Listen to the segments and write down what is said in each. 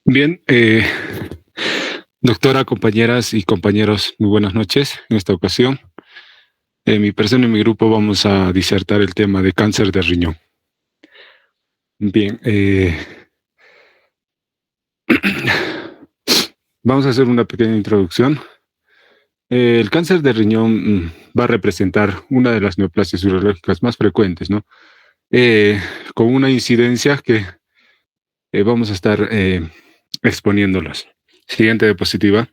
Bien, doctora, compañeras y compañeros, muy buenas noches. En esta ocasión, mi persona y mi grupo vamos a disertar el tema de cáncer de riñón. Bien, vamos a hacer una pequeña introducción. El cáncer de riñón va a representar una de las neoplasias urológicas más frecuentes, ¿no? Con una incidencia que vamos a estar exponiéndolas. Siguiente diapositiva.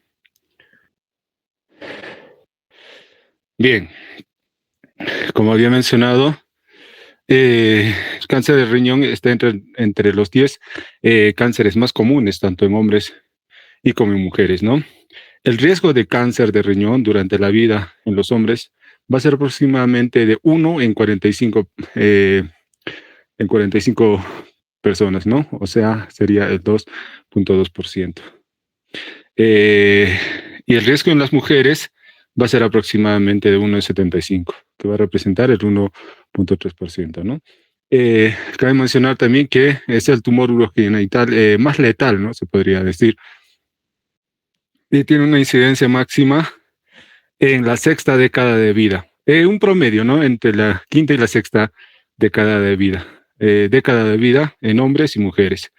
Bien, como había mencionado, el cáncer de riñón está entre los 10 cánceres más comunes, tanto en hombres y como en mujeres, ¿no? El riesgo de cáncer de riñón durante la vida en los hombres va a ser aproximadamente de 1 en 45 personas, ¿no? O sea, sería el 2.2%. Y el riesgo en las mujeres va a ser aproximadamente de 1 en 75, que va a representar el 1.3%, ¿no? Cabe mencionar también que es el tumor urogenital más letal, ¿no? Se podría decir. Y tiene una incidencia máxima en la sexta década de vida. Un promedio, ¿no? Entre la quinta y la sexta década de vida. Década de vida en hombres y mujeres.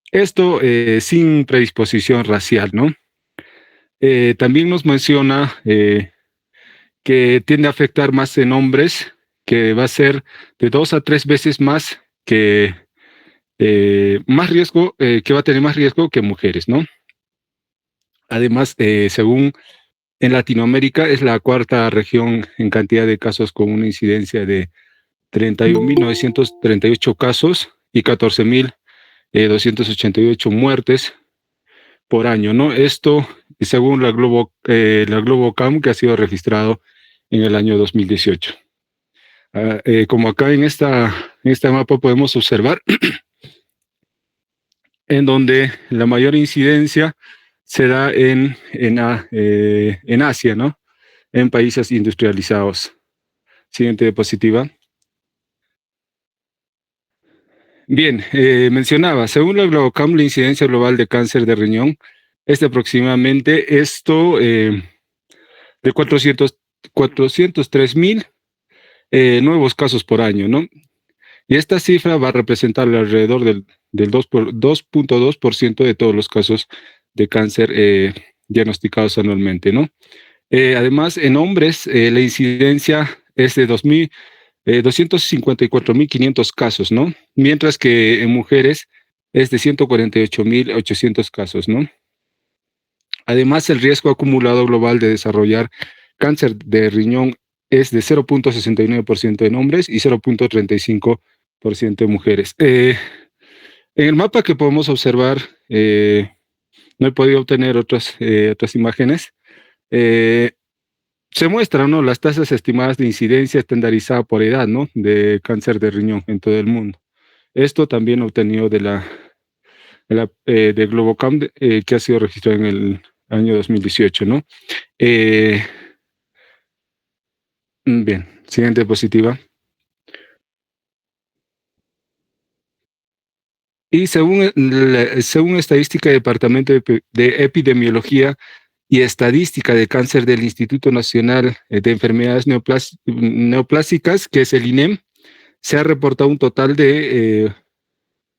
Esto sin predisposición racial, ¿no? También nos menciona que tiende a afectar más en hombres, que va a ser de 2 a 3 veces más que más riesgo, que va a tener más riesgo que mujeres, ¿no? Además, según en Latinoamérica, es la cuarta región en cantidad de casos con una incidencia de 31.938 casos y 14.288 muertes por año, ¿no? Esto según la Globocam, que ha sido registrado en el año 2018. Como acá en esta mapa podemos observar, en donde la mayor incidencia se da en Asia, ¿no? En países industrializados. Siguiente diapositiva. Bien, mencionaba, según la Globocam, la incidencia global de cáncer de riñón es de aproximadamente de 403.000 nuevos casos por año, ¿no? Y esta cifra va a representar alrededor del 2.2% de todos los casos de cáncer diagnosticados anualmente, ¿no? Además, en hombres, la incidencia es de 254.500 casos, ¿no? Mientras que en mujeres es de 148.800 casos, ¿no? Además, el riesgo acumulado global de desarrollar cáncer de riñón es de 0.69% en hombres y 0.35% en mujeres. En el mapa que podemos observar, no he podido obtener otras imágenes, se muestran, ¿no?, las tasas estimadas de incidencia estandarizada por edad, ¿no?, de cáncer de riñón en todo el mundo. Esto también obtenido de Globocam, que ha sido registrado en el año 2018, ¿no? Bien, siguiente diapositiva. Y según estadística del Departamento de Epidemiología y Estadística de Cáncer del Instituto Nacional de Enfermedades Neoplásicas, que es el INEM, se ha reportado un total de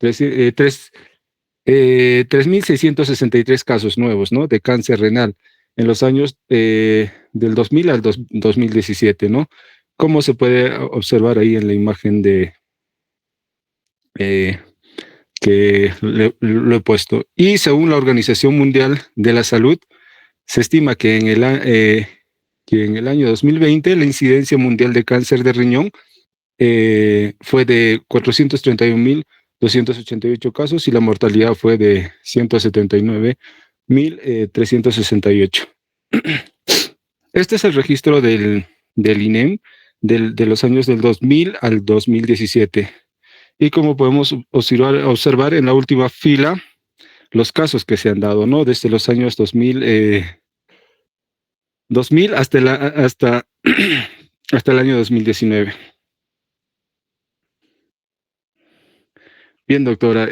3.663 casos nuevos, ¿no?, de cáncer renal en los años del 2000 al 2017, ¿no? Como se puede observar ahí en la imagen eh, que lo he puesto. Y según la Organización Mundial de la Salud, se estima que en el año 2020 la incidencia mundial de cáncer de riñón fue de 431.288 casos y la mortalidad fue de 179.368. Este es el registro del INEM de los años del 2000 al 2017. Y como podemos observar en la última fila, los casos que se han dado, ¿no? Desde los años 2000 hasta el año 2019. Bien, doctora.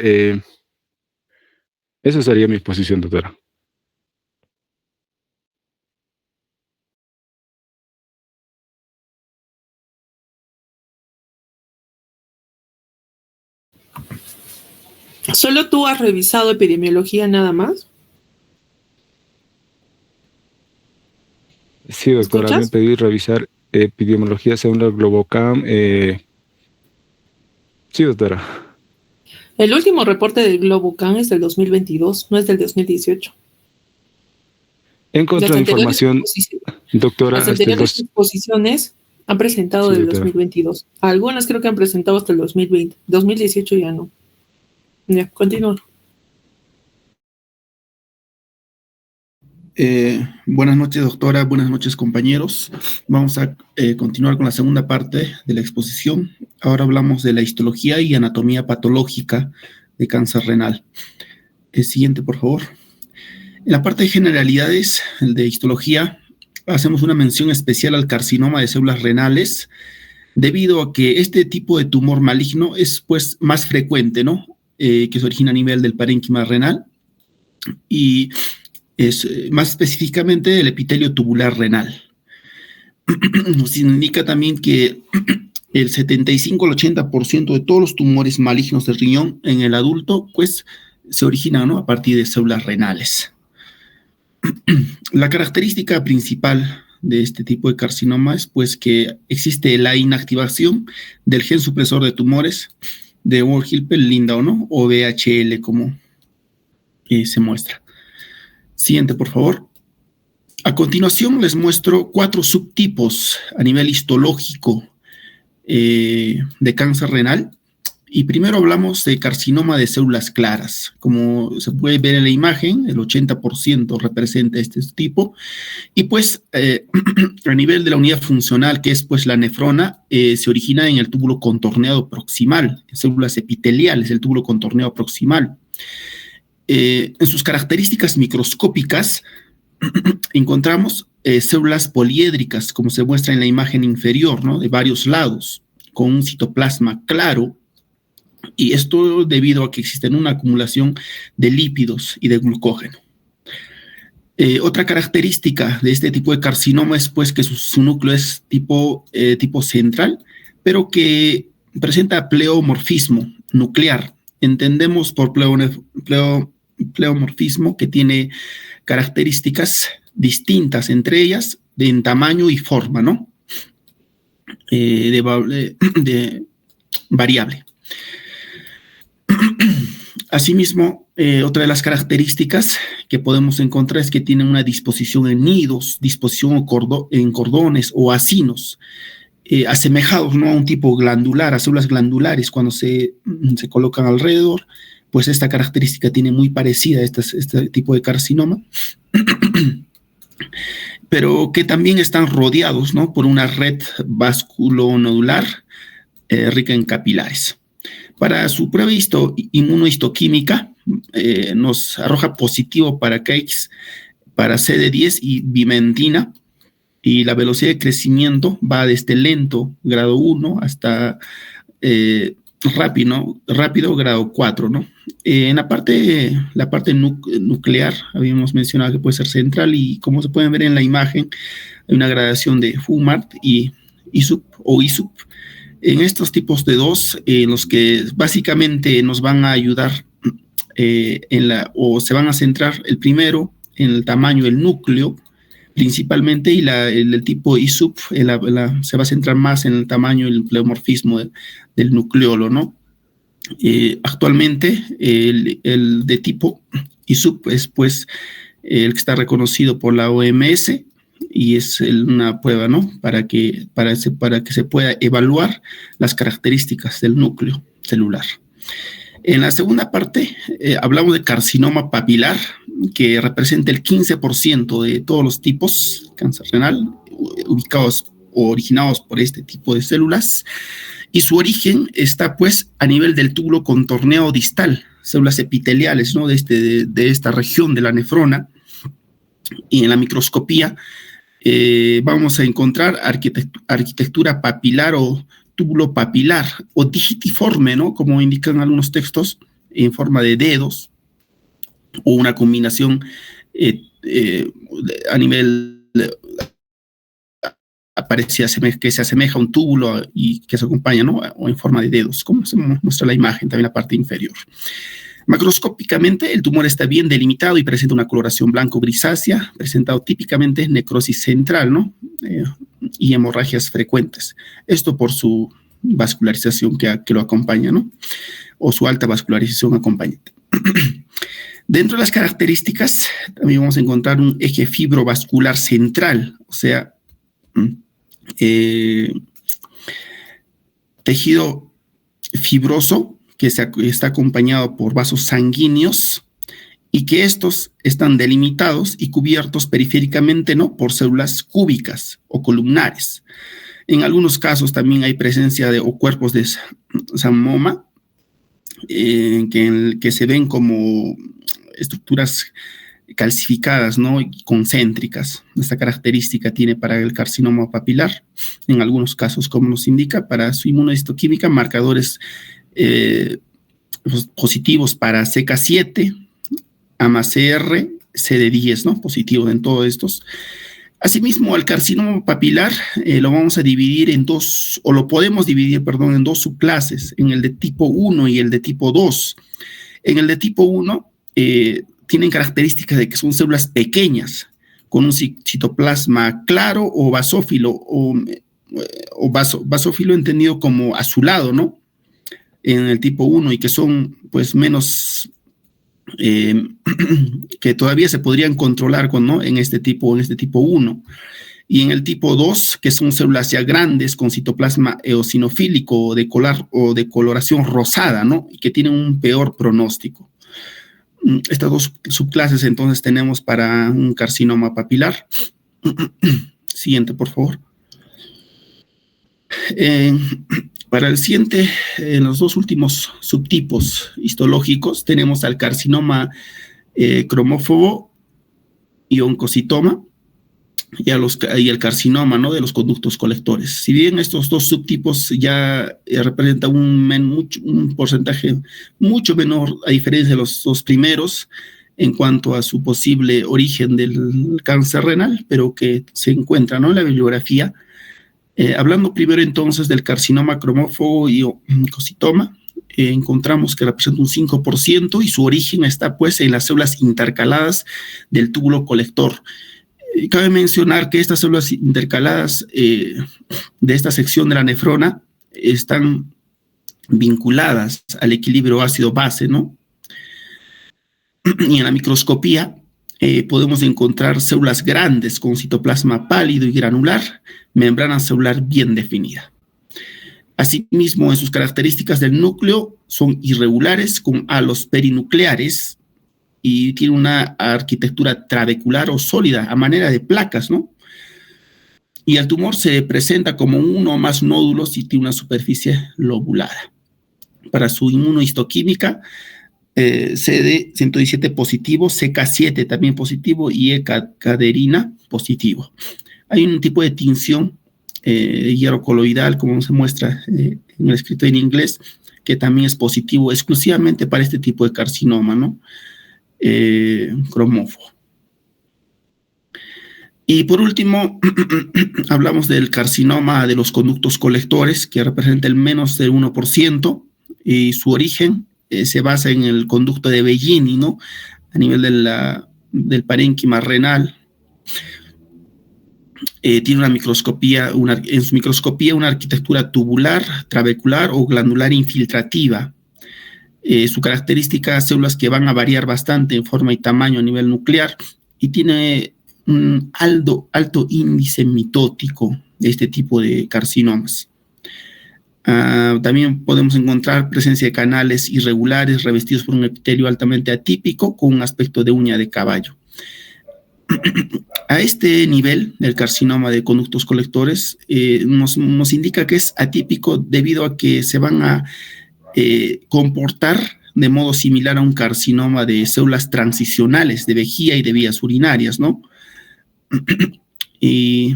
Eso sería mi exposición, doctora. ¿Solo tú has revisado epidemiología nada más? Sí, doctora, me ¿Escuchas? pedí revisar epidemiología según el Globocam. Sí, doctora. El último reporte del Globocan es del 2022, no es del 2018. He Las encontrado anteriores, información, las doctora, hasta el anteriores 2. exposiciones han presentado Sí, del doctora. 2022. Algunas creo que han presentado hasta el 2020. 2018 ya no. Ya, continúa. Buenas noches, doctora. Buenas noches, compañeros. Vamos a continuar con la segunda parte de la exposición. Ahora hablamos de la histología y anatomía patológica de cáncer renal. El siguiente, por favor. En la parte de generalidades de histología, hacemos una mención especial al carcinoma de células renales, debido a que este tipo de tumor maligno es pues más frecuente, ¿no? Que se origina a nivel del parénquima renal y es más específicamente el epitelio tubular renal. Nos indica también que el 75 al 80% de todos los tumores malignos del riñón en el adulto, pues se originan, ¿no?, a partir de células renales. La característica principal de este tipo de carcinoma es pues que existe la inactivación del gen supresor de tumores de Warhipple-Lindau, ¿no?, o VHL, como se muestra. Siguiente, por favor. A continuación les muestro 4 subtipos a nivel histológico de cáncer renal. Y primero hablamos de carcinoma de células claras. Como se puede ver en la imagen, el 80% representa este tipo. Y pues a nivel de la unidad funcional, que es pues la nefrona, se origina en el túbulo contorneado proximal, en células epiteliales, el túbulo contorneado proximal. En sus características microscópicas, encontramos células poliédricas, como se muestra en la imagen inferior, ¿no?, de varios lados, con un citoplasma claro, y esto debido a que existe una acumulación de lípidos y de glucógeno. Otra característica de este tipo de carcinoma es pues que su núcleo es tipo central, pero que presenta pleomorfismo nuclear. Entendemos por pleomorfismo que tiene características distintas entre ellas en tamaño y forma, ¿no? Variable. Asimismo, otra de las características que podemos encontrar es que tienen una disposición en nidos, disposición en cordones o acinos, asemejados, ¿no?, a un tipo glandular, a células glandulares cuando se colocan alrededor. Pues esta característica tiene muy parecida a este tipo de carcinoma, pero que también están rodeados, ¿no?, por una red vasculonodular rica en capilares. Para su prueba inmunohistoquímica, nos arroja positivo para KX, para CD10 y bimentina, y la velocidad de crecimiento va desde lento, grado 1, hasta rápido, grado 4, ¿no? En la parte nuclear, habíamos mencionado que puede ser central, y como se pueden ver en la imagen, hay una gradación de FUMART y ISUP o ISUP. En estos tipos de 2, en los que básicamente nos van a ayudar o se van a centrar el primero en el tamaño del núcleo principalmente, y el tipo ISUP se va a centrar más en el tamaño y el pleomorfismo del nucleolo, ¿no? Actualmente el de tipo ISUP es pues el que está reconocido por la OMS, y es una prueba, ¿no?, para que se pueda evaluar las características del núcleo celular. En la segunda parte hablamos de carcinoma papilar, que representa el 15% de todos los tipos de cáncer renal ubicados o originados por este tipo de células, y su origen está pues a nivel del túbulo contorneado distal, células epiteliales, ¿no?, de esta región de la nefrona. Y en la microscopía vamos a encontrar arquitectura papilar o túbulo papilar o digitiforme, ¿no? Como indican algunos textos, en forma de dedos, o una combinación a nivel que se asemeja a un túbulo y que se acompaña, ¿no? O en forma de dedos, como se muestra la imagen, también la parte inferior. Macroscópicamente, el tumor está bien delimitado y presenta una coloración blanco-grisácea, presentado típicamente necrosis central, ¿no? Y hemorragias frecuentes. Esto por su vascularización que lo acompaña, ¿no? O su alta vascularización acompañante. Dentro de las características, también vamos a encontrar un eje fibrovascular central, o sea, tejido fibroso que está acompañado por vasos sanguíneos y que estos están delimitados y cubiertos periféricamente, ¿no? Por células cúbicas o columnares. En algunos casos también hay presencia de cuerpos de samoma que se ven como estructuras calcificadas, ¿no? Y concéntricas. Esta característica tiene para el carcinoma papilar, en algunos casos, como nos indica, para su inmunohistoquímica, marcadores positivos para CK7, AMA-CR, CD10, ¿no? Positivo en todos estos. Asimismo, al carcinoma papilar lo vamos a dividir en dos, o lo podemos dividir, perdón, en dos subclases, en el de tipo 1 y el de tipo 2. En el de tipo 1 tienen características de que son células pequeñas, con un citoplasma claro o basófilo, o basófilo entendido como azulado, ¿no? En el tipo 1, y que son pues menos, que todavía se podrían controlar ¿no? en este tipo 1. Y en el tipo 2, que son células ya grandes con citoplasma eosinofílico o de coloración rosada, ¿no? Y que tienen un peor pronóstico. Estas dos subclases entonces tenemos para un carcinoma papilar. Siguiente, por favor. Para el siguiente, en los dos últimos subtipos histológicos, tenemos al carcinoma cromófobo y oncocitoma y el carcinoma, ¿no? De los conductos colectores. Si bien estos dos subtipos ya representan un porcentaje mucho menor a diferencia de los dos primeros en cuanto a su posible origen del cáncer renal, pero que se encuentra, ¿no? En la bibliografía. Hablando primero entonces del carcinoma cromófobo y oncocitoma, encontramos que representa un 5% y su origen está pues en las células intercaladas del túbulo colector. Cabe mencionar que estas células intercaladas de esta sección de la nefrona están vinculadas al equilibrio ácido-base, ¿no? Y en la microscopía podemos encontrar células grandes con citoplasma pálido y granular, membrana celular bien definida. Asimismo, en sus características del núcleo son irregulares con halos perinucleares y tiene una arquitectura trabecular o sólida a manera de placas, ¿no? Y el tumor se presenta como uno o más nódulos y tiene una superficie lobulada. Para su inmunohistoquímica, CD117 positivo, CK7 también positivo y E-caderina positivo. Hay un tipo de tinción hierro coloidal, como se muestra en el escrito en inglés, que también es positivo exclusivamente para este tipo de carcinoma, ¿no? Cromófobo. Y por último, hablamos del carcinoma de los conductos colectores, que representa el menos del 1%, y su origen se basa en el conducto de Bellini, ¿no? A nivel del parénquima renal. Tiene una microscopía, en su microscopía una arquitectura tubular, trabecular o glandular infiltrativa. Su característica, células que van a variar bastante en forma y tamaño a nivel nuclear, y tiene un alto índice mitótico de este tipo de carcinomas. También podemos encontrar presencia de canales irregulares revestidos por un epitelio altamente atípico con un aspecto de uña de caballo. A este nivel, el carcinoma de conductos colectores nos indica que es atípico debido a que se van a comportar de modo similar a un carcinoma de células transicionales de vejiga y de vías urinarias, ¿no? Y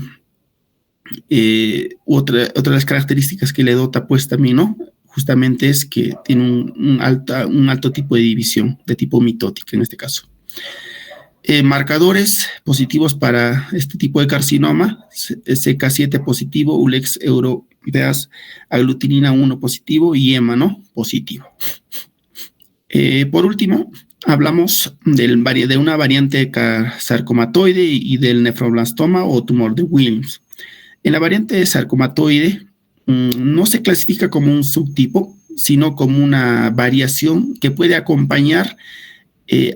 Otra de las características que le dota pues también, ¿no? Justamente es que tiene un alto tipo de división, de tipo mitótica en este caso. Marcadores positivos para este tipo de carcinoma: CK7 positivo, ULEX europeas aglutinina 1 positivo y EMA, ¿no? Positivo. Por último, hablamos de una variante sarcomatoide y del nefroblastoma o tumor de Wilms. En la variante sarcomatoide no se clasifica como un subtipo, sino como una variación que puede acompañar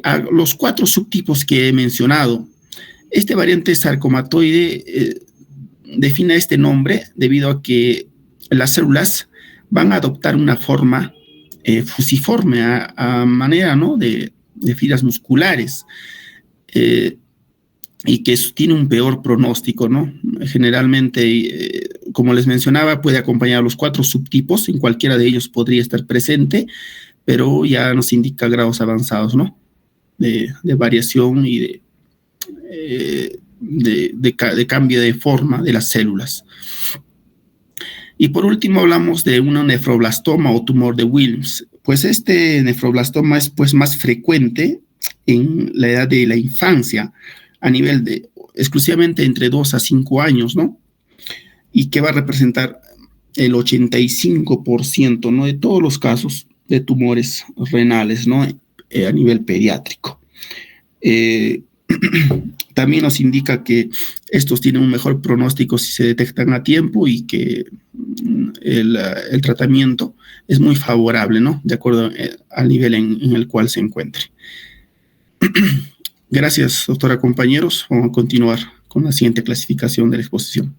a los 4 subtipos que he mencionado. Este variante sarcomatoide define este nombre debido a que las células van a adoptar una forma fusiforme a manera, ¿no?, de fibras musculares, y que eso tiene un peor pronóstico, ¿no? Generalmente, como les mencionaba, puede acompañar a los 4 subtipos, en cualquiera de ellos podría estar presente, pero ya nos indica grados avanzados, ¿no?, de variación y de cambio de forma de las células. Y por último hablamos de un nefroblastoma o tumor de Wilms. Pues este nefroblastoma es pues más frecuente en la edad de la infancia, a nivel de exclusivamente entre 2 a 5 años, ¿no? Y que va a representar el 85%, ¿no?, de todos los casos de tumores renales, ¿no?, a nivel pediátrico. También nos indica que estos tienen un mejor pronóstico si se detectan a tiempo y que el tratamiento es muy favorable, ¿no?, de acuerdo al nivel en el cual se encuentre. Gracias, doctora, compañeros. Vamos a continuar con la siguiente clasificación de la exposición.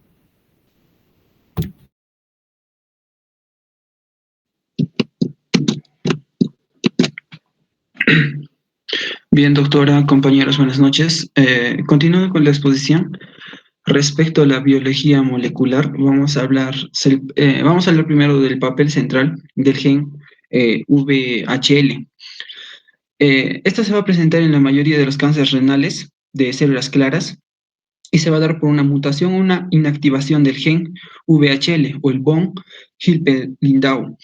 Bien, doctora, compañeros, buenas noches. Continuando con la exposición, respecto a la biología molecular, vamos a hablar primero del papel central del gen VHL. Esta se va a presentar en la mayoría de los cánceres renales de células claras y se va a dar por una mutación o una inactivación del gen VHL o el von Hippel-Lindau.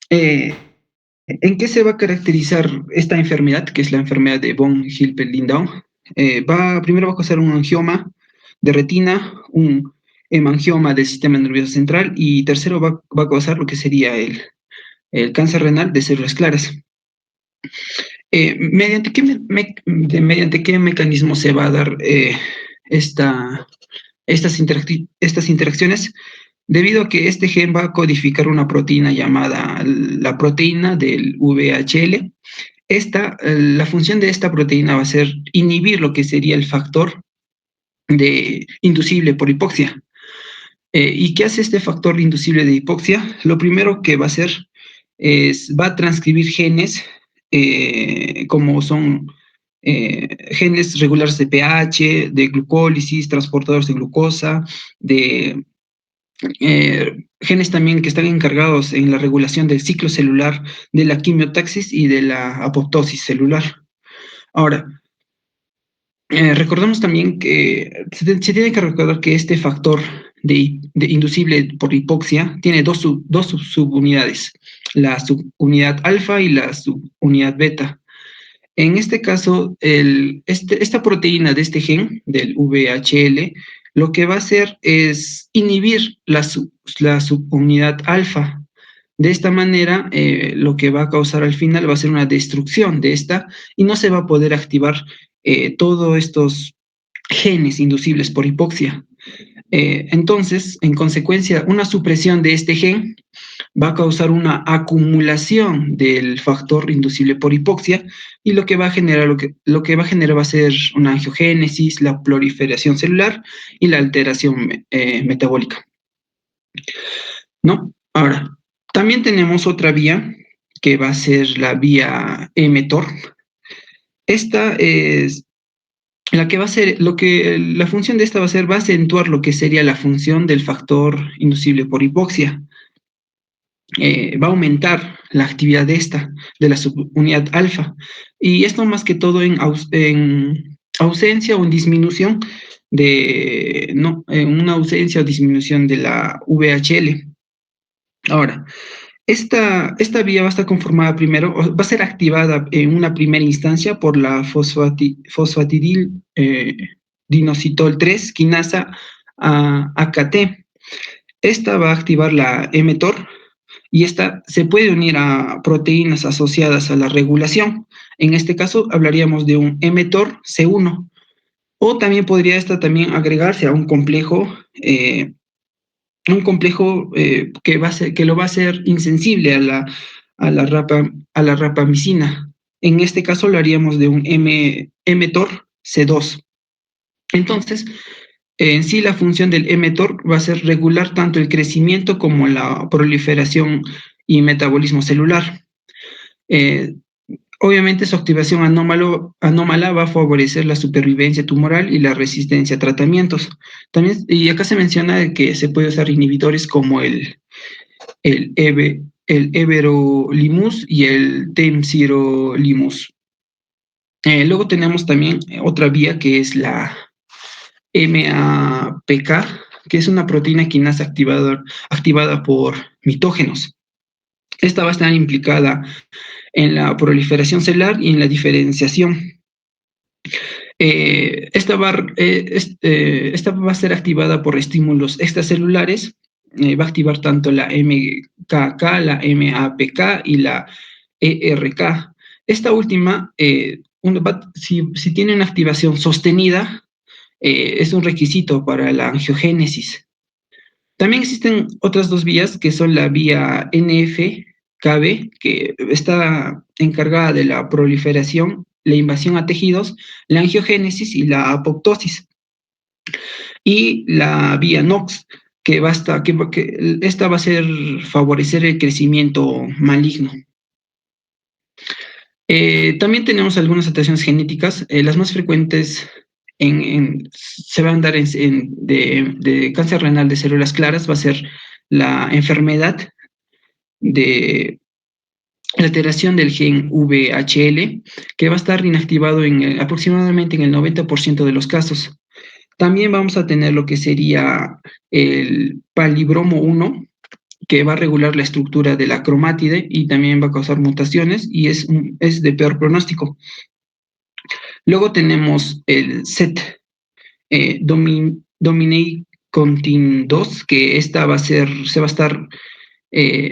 ¿En qué se va a caracterizar esta enfermedad, que es la enfermedad de von Hippel-Lindau? Primero va a causar un angioma de retina, un hemangioma del sistema nervioso central, y tercero va a causar lo que sería el cáncer renal de células claras. ¿Mediante qué mecanismo se va a dar estas interacciones? Debido a que este gen va a codificar una proteína llamada la proteína del VHL. La función de esta proteína va a ser inhibir lo que sería el factor inducible por hipoxia. ¿Y qué hace este factor inducible de hipoxia? Lo primero que va a hacer va a transcribir genes como son genes regulares de pH, de glucólisis, transportadores de glucosa, genes también que están encargados en la regulación del ciclo celular, de la quimiotaxis y de la apoptosis celular. Ahora, recordemos también que se tiene que recordar que este factor inducible por hipoxia tiene dos subunidades, la subunidad alfa y la subunidad beta. En este caso, esta proteína de este gen, del VHL, lo que va a hacer es inhibir la subunidad alfa. De esta manera, lo que va a causar al final va a ser una destrucción de esta y no se va a poder activar todos estos genes inducibles por hipoxia. Entonces, en consecuencia, una supresión de este gen va a causar una acumulación del factor inducible por hipoxia y lo que va a generar va a ser una angiogénesis, la proliferación celular y la alteración metabólica, ¿no? Ahora, también tenemos otra vía que va a ser la vía mTOR. Esta es la que va a ser, la función de esta va a acentuar lo que sería la función del factor inducible por hipoxia. Va a aumentar la actividad de la subunidad alfa. Y esto más que todo en ausencia o en disminución una ausencia o disminución de la VHL. Ahora, esta vía va a estar conformada primero, va a ser activada en una primera instancia por la fosfatidil dinositol 3 quinasa AKT. Esta va a activar la mTOR y esta se puede unir a proteínas asociadas a la regulación. En este caso hablaríamos de un mTOR C1, o también podría esta también agregarse a un complejo que lo va a hacer insensible a la rapamicina. En este caso lo haríamos de un mTOR C2. Entonces, en sí la función del mTOR va a ser regular tanto el crecimiento como la proliferación y metabolismo celular. Obviamente su activación anómala va a favorecer la supervivencia tumoral y la resistencia a tratamientos. También, y acá se menciona que se puede usar inhibidores como el everolimus y el temsirolimus. Luego tenemos también otra vía que es la MAPK, que es una proteína quinasa activada por mitógenos. Esta va a estar implicada en la proliferación celular y en la diferenciación. Esta va a ser activada por estímulos extracelulares. Va a activar tanto la MKK, la MAPK y la ERK. Esta última, si tiene una activación sostenida, es un requisito para la angiogénesis. También existen otras dos vías, que son la vía NF-KB, que está encargada de la proliferación, la invasión a tejidos, la angiogénesis y la apoptosis. Y la vía NOX, que esta va a favorecer el crecimiento maligno. También tenemos algunas alteraciones genéticas. Las más frecuentes se van a dar de cáncer renal de células claras, va a ser la enfermedad de la alteración del gen VHL, que va a estar inactivado aproximadamente en el 90% de los casos. También vamos a tener lo que sería el palibromo 1, que va a regular la estructura de la cromátide y también va a causar mutaciones y es de peor pronóstico. Luego tenemos el SET, Dominate-Contin 2, que esta va a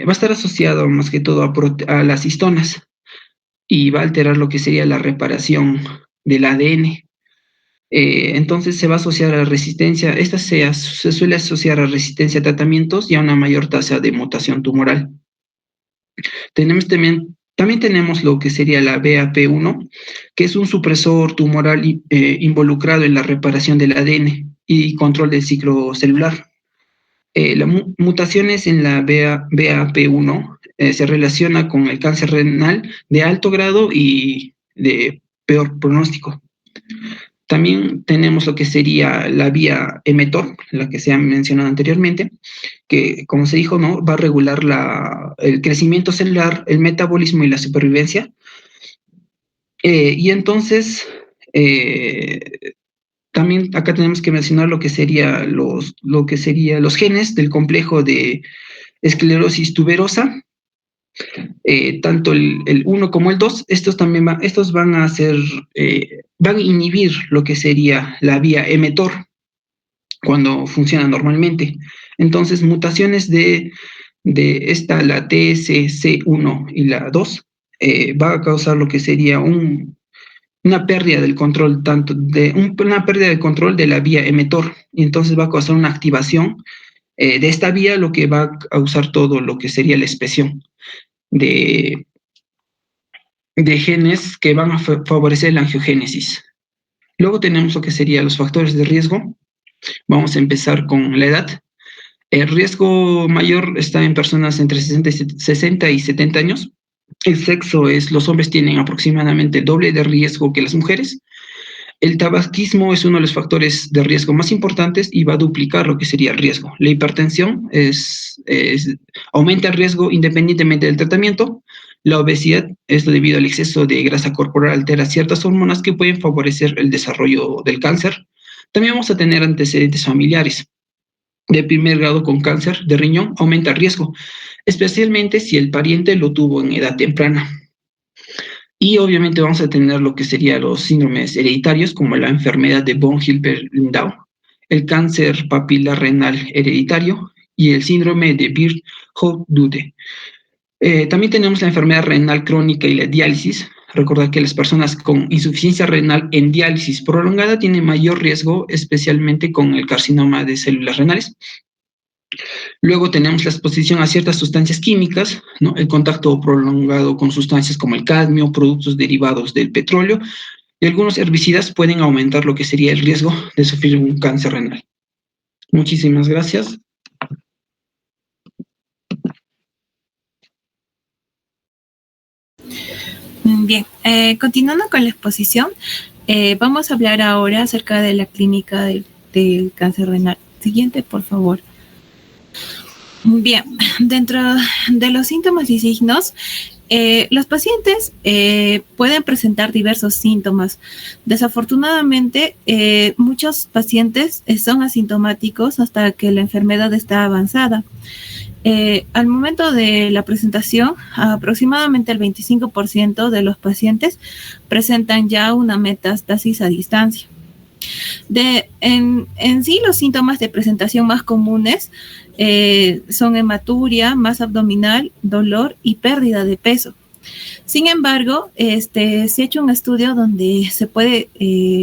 estar asociado más que todo a las histonas y va a alterar lo que sería la reparación del ADN. Entonces se va a asociar a la resistencia, esta se suele asociar a resistencia a tratamientos y a una mayor tasa de mutación tumoral. También tenemos lo que sería la BAP1, que es un supresor tumoral involucrado en la reparación del ADN y control del ciclo celular. Las mutaciones en la BAP1 se relaciona con el cáncer renal de alto grado y de peor pronóstico. También tenemos lo que sería la vía mTOR, la que se ha mencionado anteriormente, que, como se dijo, ¿no?, va a regular el crecimiento celular, el metabolismo y la supervivencia. Y entonces, también acá tenemos que mencionar lo que sería los genes del complejo de esclerosis tuberosa. Tanto el 1 como el 2, estos van a inhibir lo que sería la vía mTOR cuando funciona normalmente. Entonces, mutaciones de la TSC1 y la 2 va a causar lo que sería una pérdida del control, una pérdida del control de la vía mTOR, y entonces va a causar una activación de esta vía, lo que va a causar todo lo que sería la expresión de genes que van a favorecer la angiogénesis. Luego tenemos lo que serían los factores de riesgo. Vamos a empezar con la edad. El riesgo mayor está en personas entre 60 y 70 años. El sexo los hombres tienen aproximadamente el doble de riesgo que las mujeres. El tabaquismo es uno de los factores de riesgo más importantes y va a duplicar lo que sería el riesgo. La hipertensión aumenta el riesgo independientemente del tratamiento. La obesidad es debido al exceso de grasa corporal, altera ciertas hormonas que pueden favorecer el desarrollo del cáncer. También vamos a tener antecedentes familiares. De primer grado con cáncer de riñón aumenta el riesgo, especialmente si el pariente lo tuvo en edad temprana. Y obviamente vamos a tener lo que serían los síndromes hereditarios, como la enfermedad de von Hippel-Lindau, el cáncer papilar renal hereditario y el síndrome de Birt-Houdt-Dude. También tenemos la enfermedad renal crónica y la diálisis. Recordad que las personas con insuficiencia renal en diálisis prolongada tienen mayor riesgo, especialmente con el carcinoma de células renales. Luego tenemos la exposición a ciertas sustancias químicas, ¿no? El contacto prolongado con sustancias como el cadmio, productos derivados del petróleo y algunos herbicidas pueden aumentar lo que sería el riesgo de sufrir un cáncer renal. Muchísimas gracias. Bien, continuando con la exposición, vamos a hablar ahora acerca de la clínica del cáncer renal. Siguiente, por favor. Bien, dentro de los síntomas y signos, los pacientes pueden presentar diversos síntomas. Desafortunadamente, muchos pacientes son asintomáticos hasta que la enfermedad está avanzada. Al momento de la presentación, aproximadamente el 25% de los pacientes presentan ya una metástasis a distancia. En sí, los síntomas de presentación más comunes son hematuria, masa abdominal, dolor y pérdida de peso. Sin embargo, se ha hecho un estudio donde se puede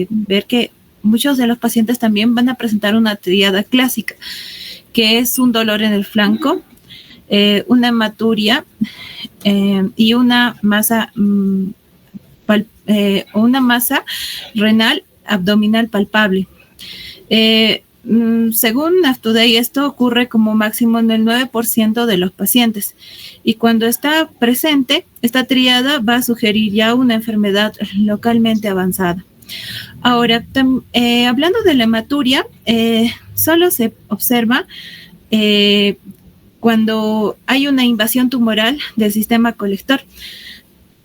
ver que muchos de los pacientes también van a presentar una tríada clásica, que es un dolor en el flanco, una hematuria y una masa renal abdominal palpable. Según NAFTODAY, esto ocurre como máximo en el 9% de los pacientes. Y cuando está presente, esta tríada va a sugerir ya una enfermedad localmente avanzada. Ahora, hablando de la hematuria, solo se observa cuando hay una invasión tumoral del sistema colector.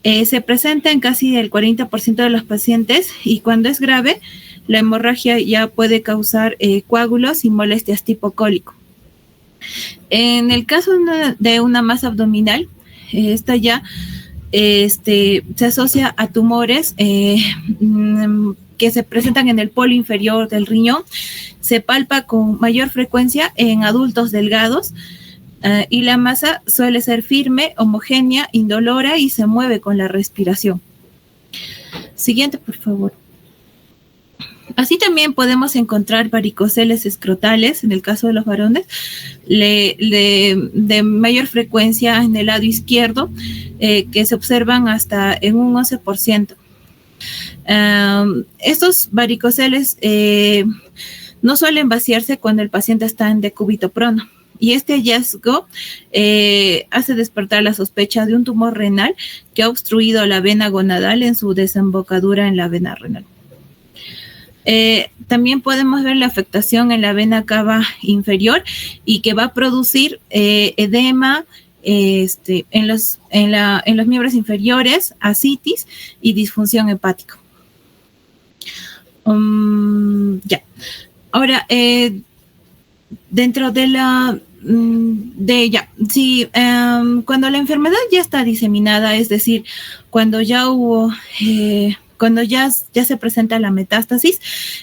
Se presenta en casi el 40% de los pacientes y cuando es grave, la hemorragia ya puede causar coágulos y molestias tipo cólico. En el caso de una masa abdominal, esta ya se asocia a tumores que se presentan en el polo inferior del riñón, se palpa con mayor frecuencia en adultos delgados y la masa suele ser firme, homogénea, indolora y se mueve con la respiración. Siguiente, por favor. Así también podemos encontrar varicoceles escrotales, en el caso de los varones, de mayor frecuencia en el lado izquierdo, que se observan hasta en un 11%. Estos varicoceles no suelen vaciarse cuando el paciente está en decúbito prono. Y este hallazgo hace despertar la sospecha de un tumor renal que ha obstruido la vena gonadal en su desembocadura en la vena renal. También podemos ver la afectación en la vena cava inferior y que va a producir edema en los miembros inferiores, ascitis y disfunción hepática. Ya. Ahora, dentro de la cuando la enfermedad ya está diseminada, es decir, cuando ya hubo cuando ya se presenta la metástasis,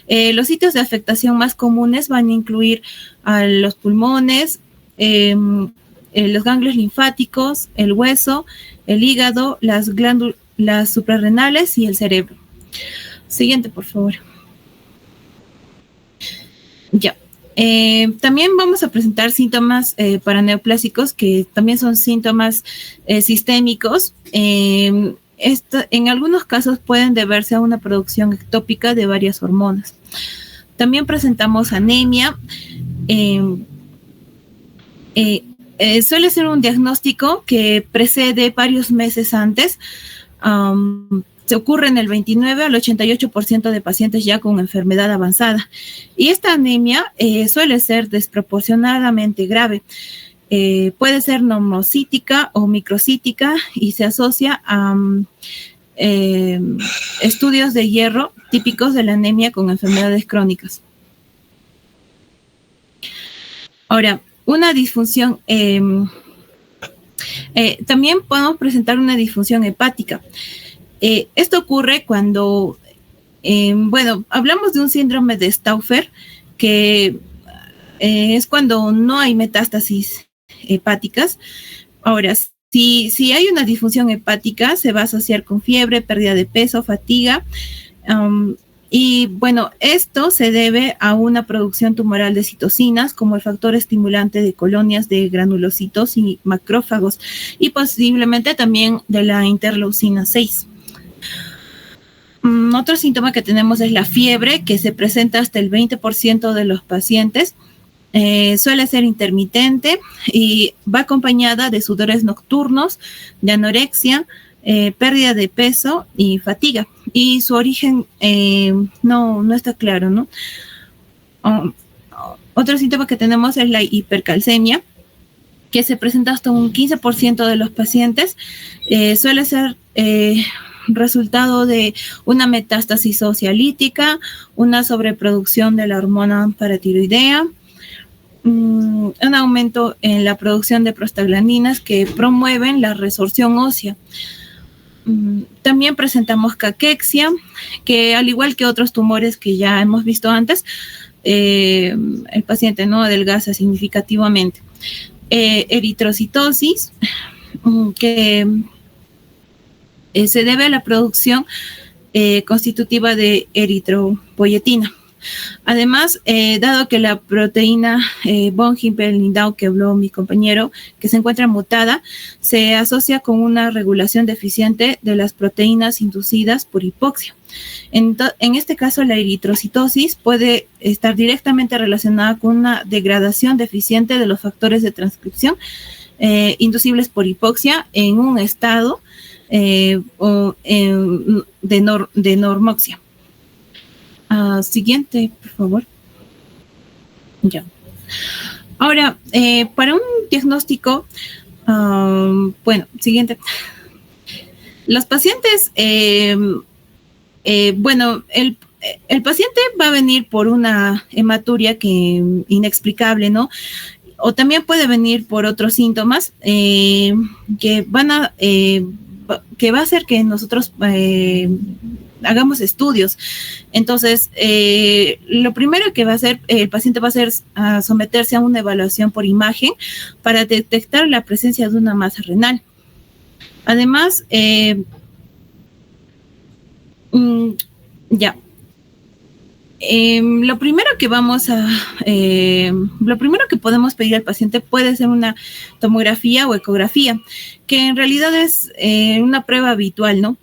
los sitios de afectación más comunes van a incluir a los pulmones, los ganglios linfáticos, el hueso, el hígado, las glándulas suprarrenales y el cerebro. Siguiente, por favor. Ya. También vamos a presentar síntomas paraneoplásicos, que también son síntomas sistémicos. En algunos casos pueden deberse a una producción ectópica de varias hormonas. También presentamos anemia. Suele ser un diagnóstico que precede varios meses antes. Se ocurre en el 29 al 88% de pacientes ya con enfermedad avanzada. Y esta anemia suele ser desproporcionadamente grave. Puede ser nomocítica o microcítica y se asocia a estudios de hierro típicos de la anemia con enfermedades crónicas. Ahora, una disfunción, también podemos presentar una disfunción hepática. Esto ocurre cuando, bueno, hablamos de un síndrome de Stauffer, que es cuando no hay metástasis hepáticas. Ahora, si hay una disfunción hepática, se va a asociar con fiebre, pérdida de peso, fatiga, y bueno, esto se debe a una producción tumoral de citocinas como el factor estimulante de colonias de granulocitos y macrófagos, y posiblemente también de la interleucina 6. Otro síntoma que tenemos es la fiebre, que se presenta hasta el 20% de los pacientes. Suele ser intermitente y va acompañada de sudores nocturnos, de anorexia, pérdida de peso y fatiga. Y su origen no está claro, ¿no? Otro síntoma que tenemos es la hipercalcemia, que se presenta hasta un 15% de los pacientes. Suele ser resultado de una metástasis socialítica, una sobreproducción de la hormona paratiroidea, un aumento en la producción de prostaglandinas que promueven la resorción ósea. También presentamos caquexia, que al igual que otros tumores que ya hemos visto antes, el paciente no adelgaza significativamente. Eritrocitosis, que se debe a la producción constitutiva de eritropoyetina. Además, dado que la proteína von Hippel-Lindau, que habló mi compañero, que se encuentra mutada, se asocia con una regulación deficiente de las proteínas inducidas por hipoxia. En este caso, la eritrocitosis puede estar directamente relacionada con una degradación deficiente de los factores de transcripción inducibles por hipoxia en un estado de normoxia. Siguiente, por favor. Ya. Ahora, para un diagnóstico, bueno, siguiente. Los pacientes, bueno, el paciente va a venir por una hematuria inexplicable, ¿no? O también puede venir por otros síntomas que va a hacer que nosotros hagamos estudios. Entonces, lo primero que va a hacer el paciente va a ser someterse a una evaluación por imagen para detectar la presencia de una masa renal. Además, lo primero que podemos pedir al paciente puede ser una tomografía o ecografía, que en realidad es una prueba habitual, ¿no?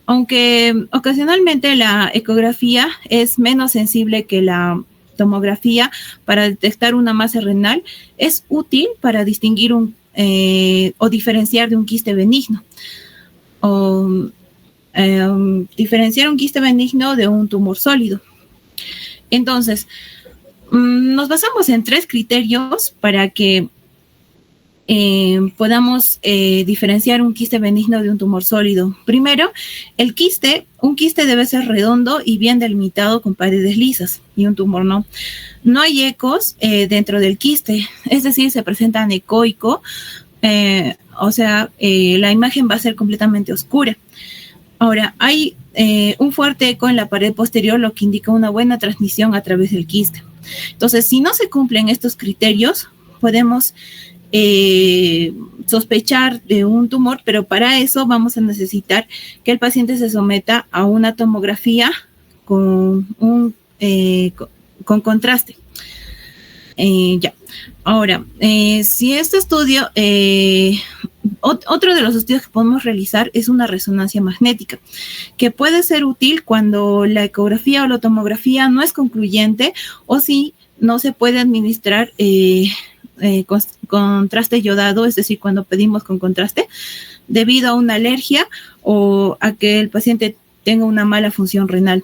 Aunque ocasionalmente la ecografía es menos sensible que la tomografía para detectar una masa renal, es útil para distinguir o diferenciar de un quiste benigno. O diferenciar un quiste benigno de un tumor sólido. Entonces, nos basamos en 3 criterios para que podamos diferenciar un quiste benigno de un tumor sólido. Primero, un quiste debe ser redondo y bien delimitado con paredes lisas, y un tumor no. No hay ecos dentro del quiste, es decir, se presenta anecoico, o sea, la imagen va a ser completamente oscura. Ahora, hay un fuerte eco en la pared posterior, lo que indica una buena transmisión a través del quiste. Entonces, si no se cumplen estos criterios, podemos sospechar de un tumor, pero para eso vamos a necesitar que el paciente se someta a una tomografía con contraste. Ahora, si este estudio, otro de los estudios que podemos realizar es una resonancia magnética, que puede ser útil cuando la ecografía o la tomografía no es concluyente o si no se puede administrar contraste iodado, es decir, cuando pedimos con contraste, debido a una alergia o a que el paciente tenga una mala función renal.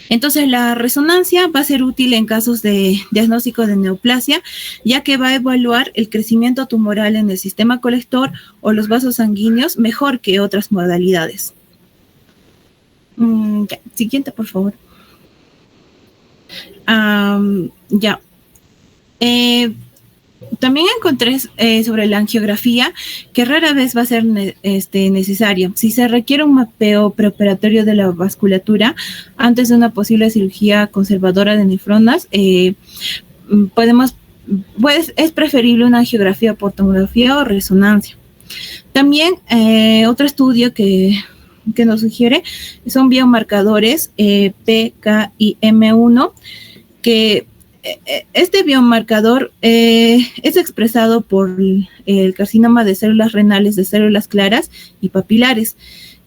Entonces, la resonancia va a ser útil en casos de diagnóstico de neoplasia, ya que va a evaluar el crecimiento tumoral en el sistema colector o los vasos sanguíneos mejor que otras modalidades. Siguiente, por favor. Ya. También encontré sobre la angiografía que rara vez va a ser necesario. Si se requiere un mapeo preoperatorio de la vasculatura antes de una posible cirugía conservadora de nefronas, es preferible una angiografía por tomografía o resonancia. También otro estudio que nos sugiere son biomarcadores P, K y M1, que este biomarcador es expresado por el carcinoma de células renales de células claras y papilares.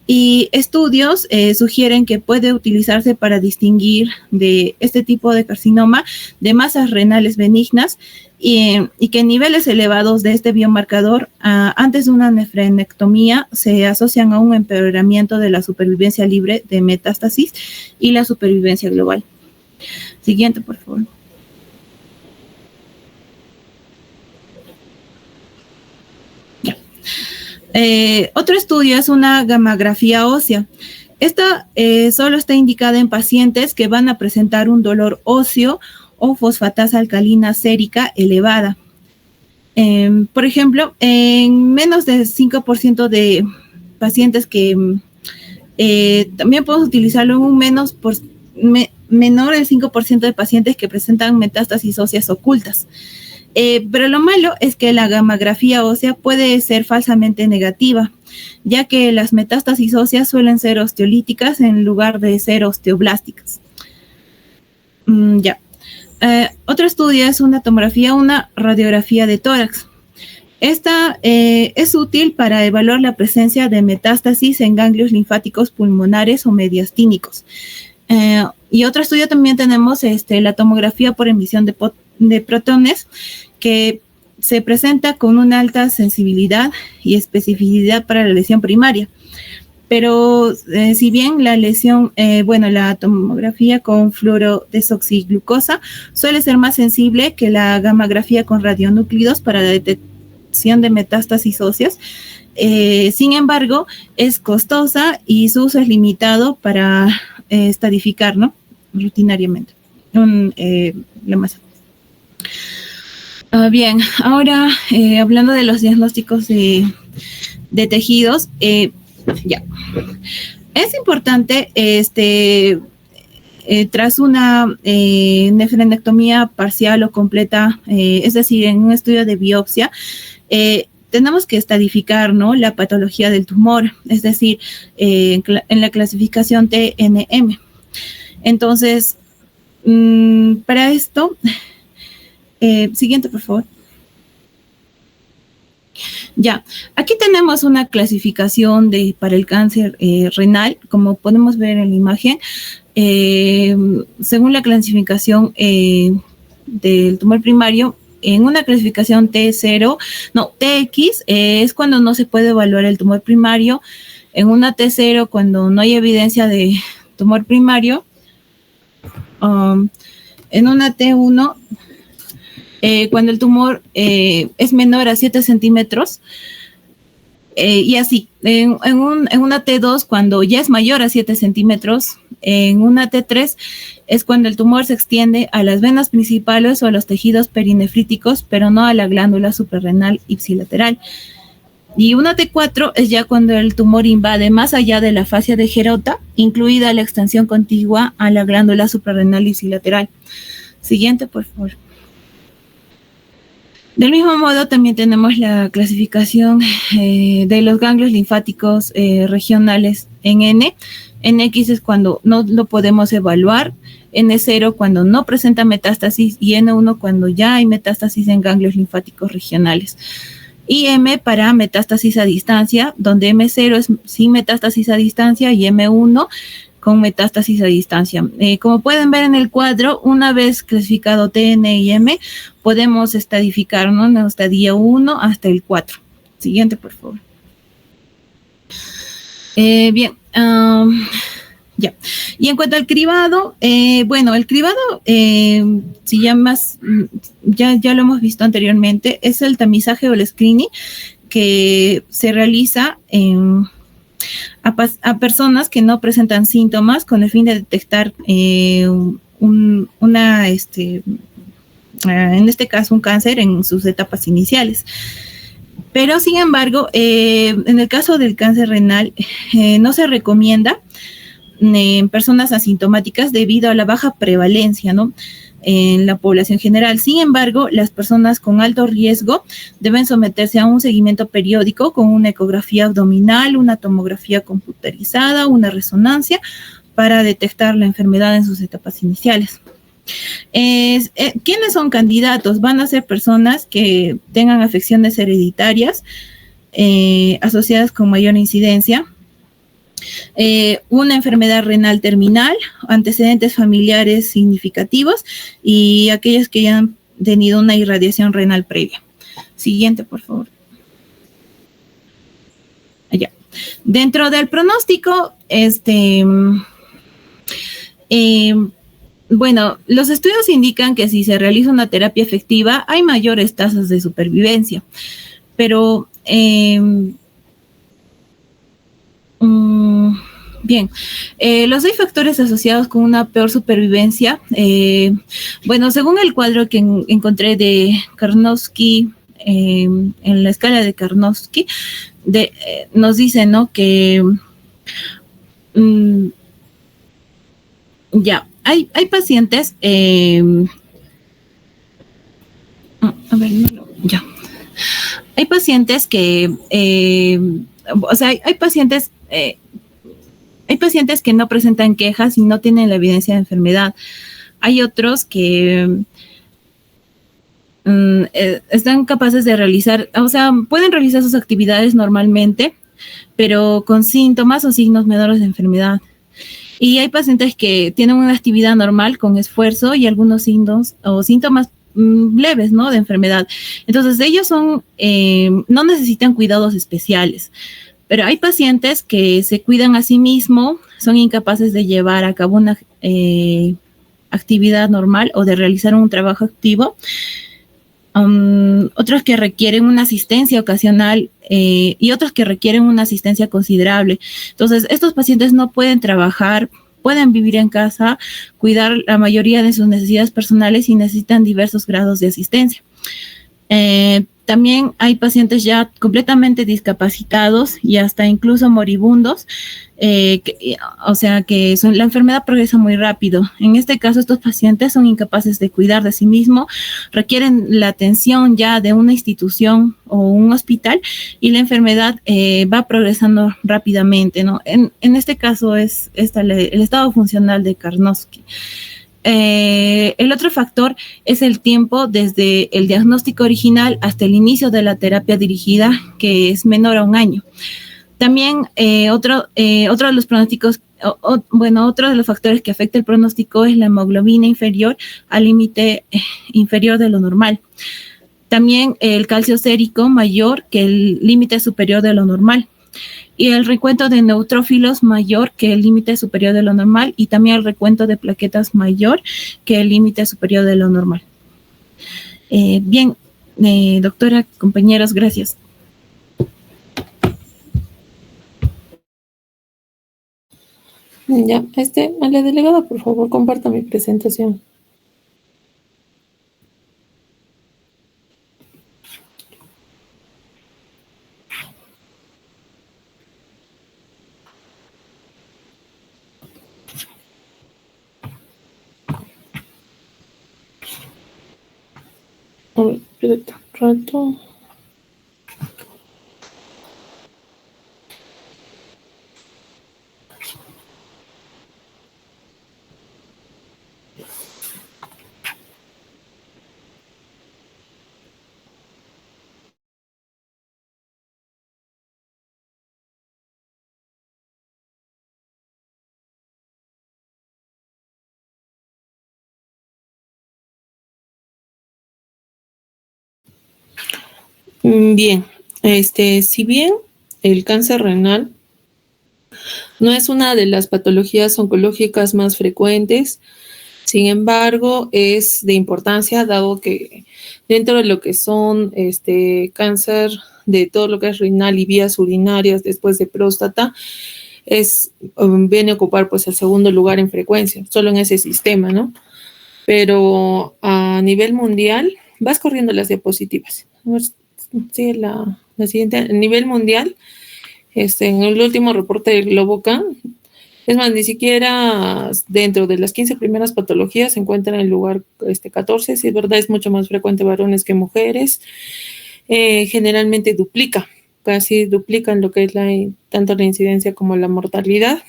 Y estudios sugieren que puede utilizarse para distinguir de este tipo de carcinoma de masas renales benignas y que niveles elevados de este biomarcador antes de una nefrenectomía se asocian a un empeoramiento de la supervivencia libre de metástasis y la supervivencia global. Siguiente, por favor. Otro estudio es una gammagrafía ósea. Esta solo está indicada en pacientes que van a presentar un dolor óseo o fosfatasa alcalina sérica elevada. Por ejemplo, en menos del 5% de pacientes que también podemos utilizarlo en un menor del 5% de pacientes que presentan metástasis óseas ocultas. Pero lo malo es que la gammagrafía ósea puede ser falsamente negativa, ya que las metástasis óseas suelen ser osteolíticas en lugar de ser osteoblásticas. Otro estudio es una tomografía, una radiografía de tórax. Esta es útil para evaluar la presencia de metástasis en ganglios linfáticos pulmonares o mediastínicos. Y otro estudio también tenemos la tomografía por emisión de protones, que se presenta con una alta sensibilidad y especificidad para la lesión primaria. Pero si bien la tomografía con fluorodesoxiglucosa suele ser más sensible que la gammagrafía con radionúclidos para la detección de metástasis óseas, sin embargo, es costosa y su uso es limitado para estadificar, ¿no?, rutinariamente la masa. Bien, ahora hablando de los diagnósticos de tejidos, es importante tras una nefrenectomía parcial o completa, es decir, en un estudio de biopsia, tenemos que estadificar, ¿no?, la patología del tumor, es decir, en la clasificación TNM. Entonces, para esto, siguiente, por favor. Aquí tenemos una clasificación para el cáncer renal, como podemos ver en la imagen, según la clasificación del tumor primario. En una clasificación TX es cuando no se puede evaluar el tumor primario. En una T0 cuando no hay evidencia de tumor primario. En una T1 cuando el tumor es menor a 7 centímetros, y así. En una T2 cuando ya es mayor a 7 centímetros. En una T3 es cuando el tumor se extiende a las venas principales o a los tejidos perinefríticos, pero no a la glándula suprarrenal ipsilateral. Y una T4 es ya cuando el tumor invade más allá de la fascia de Gerota, incluida la extensión contigua a la glándula suprarrenal ipsilateral. Siguiente, por favor. Del mismo modo, también tenemos la clasificación de los ganglios linfáticos regionales en N. NX es cuando no lo podemos evaluar, N0 cuando no presenta metástasis y N1 cuando ya hay metástasis en ganglios linfáticos regionales. Y M para metástasis a distancia, donde M0 es sin metástasis a distancia y M1 con metástasis a distancia. Como pueden ver en el cuadro, una vez clasificado TN y M, podemos estadificar, ¿no?, en el estadio 1 hasta el 4. Siguiente, por favor. Bien, Y en cuanto al cribado, el cribado, si ya lo hemos visto anteriormente, es el tamizaje o el screening que se realiza a personas que no presentan síntomas con el fin de detectar en este caso un cáncer en sus etapas iniciales. Pero sin embargo, en el caso del cáncer renal, no se recomienda en personas asintomáticas debido a la baja prevalencia, ¿no?, en la población general. Sin embargo, las personas con alto riesgo deben someterse a un seguimiento periódico con una ecografía abdominal, una tomografía computarizada, una resonancia para detectar la enfermedad en sus etapas iniciales. ¿Quiénes son candidatos? Van a ser personas que tengan afecciones hereditarias asociadas con mayor incidencia, una enfermedad renal terminal, antecedentes familiares significativos y aquellos que ya han tenido una irradiación renal previa. Siguiente, por favor. Allá. Dentro del pronóstico, bueno, los estudios indican que si se realiza una terapia efectiva, hay mayores tasas de supervivencia, pero bien, los hay factores asociados con una peor supervivencia. Bueno, según el cuadro que encontré de Karnofsky, en la escala de Karnofsky, nos dice, ¿no?, que ya, hay pacientes, ya. Hay pacientes que, o sea, hay pacientes que no presentan quejas y no tienen la evidencia de enfermedad. Hay otros que están capaces de realizar, o sea, pueden realizar sus actividades normalmente, pero con síntomas o signos menores de enfermedad. Y hay pacientes que tienen una actividad normal con esfuerzo y algunos signos o síntomas leves, ¿no?, de enfermedad. Entonces, ellos no necesitan cuidados especiales. Pero hay pacientes que se cuidan a sí mismos, son incapaces de llevar a cabo una actividad normal o de realizar un trabajo activo. Otros que requieren una asistencia ocasional y otros que requieren una asistencia considerable. Entonces, estos pacientes no pueden trabajar, pueden vivir en casa, cuidar la mayoría de sus necesidades personales y necesitan diversos grados de asistencia. También hay pacientes ya completamente discapacitados y hasta incluso moribundos, o sea que la enfermedad progresa muy rápido. En este caso, estos pacientes son incapaces de cuidar de sí mismos, requieren la atención ya de una institución o un hospital y la enfermedad va progresando rápidamente, ¿no? En este caso es el estado funcional de Karnofsky. El otro factor es el tiempo desde el diagnóstico original hasta el inicio de la terapia dirigida, que es menor a 1 año. También otro de los pronósticos, otro de los factores que afecta el pronóstico es la hemoglobina inferior al límite inferior de lo normal. También el calcio sérico mayor que el límite superior de lo normal. Y el recuento de neutrófilos mayor que el límite superior de lo normal, y también el recuento de plaquetas mayor que el límite superior de lo normal. Bien, doctora, compañeros, gracias. Ya, a la delegada, por favor, comparta mi presentación. A ver, espérate un rato. Bien, si bien el cáncer renal no es una de las patologías oncológicas más frecuentes, sin embargo, es de importancia dado que dentro de lo que son cáncer de todo lo que es renal y vías urinarias después de próstata, viene a ocupar pues el segundo lugar en frecuencia, solo en ese sistema, ¿no? pero a nivel mundial, vas corriendo las diapositivas. Sí, la siguiente. A nivel mundial, en el último reporte del Globocan, es más, ni siquiera dentro de las 15 primeras patologías se encuentra en el lugar 14, si es verdad, es mucho más frecuente varones que mujeres. Generalmente casi duplican lo que es tanto la incidencia como la mortalidad.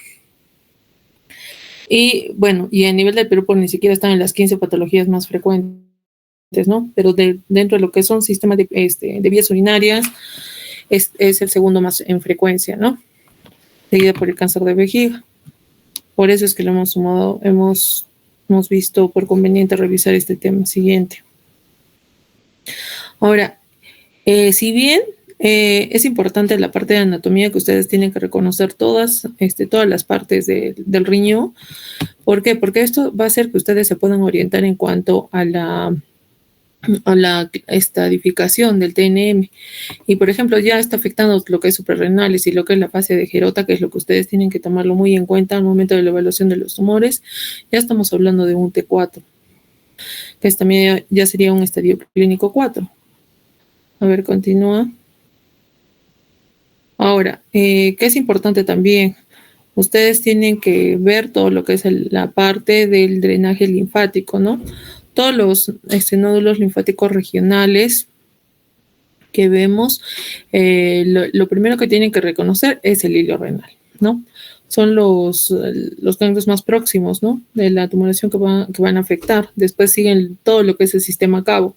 Y bueno, y a nivel del Perú, pues ni siquiera están en las 15 patologías más frecuentes, ¿no? Pero dentro de lo que son sistemas de vías urinarias, es el segundo más en frecuencia, ¿no? Seguida por el cáncer de vejiga. Por eso es que lo hemos sumado, hemos visto por conveniente revisar este tema siguiente. Ahora, si bien es importante la parte de anatomía que ustedes tienen que reconocer todas las partes del riñón. ¿Por qué? Porque esto va a hacer que ustedes se puedan orientar en cuanto a la estadificación del TNM. Y, por ejemplo, ya está afectando lo que es suprarrenales y lo que es la fase de Gerota, que es lo que ustedes tienen que tomarlo muy en cuenta al momento de la evaluación de los tumores. Ya estamos hablando de un T4, que también ya sería un estadio clínico 4. A ver, continúa. Ahora, ¿qué es importante también? Ustedes tienen que ver todo lo que es la parte del drenaje linfático, ¿no? Todos los nódulos linfáticos regionales que vemos, lo primero que tienen que reconocer es el hilo renal, ¿no? Son los ganglios más próximos, ¿no? De la tumoración que van a afectar. Después siguen todo lo que es el sistema cabo,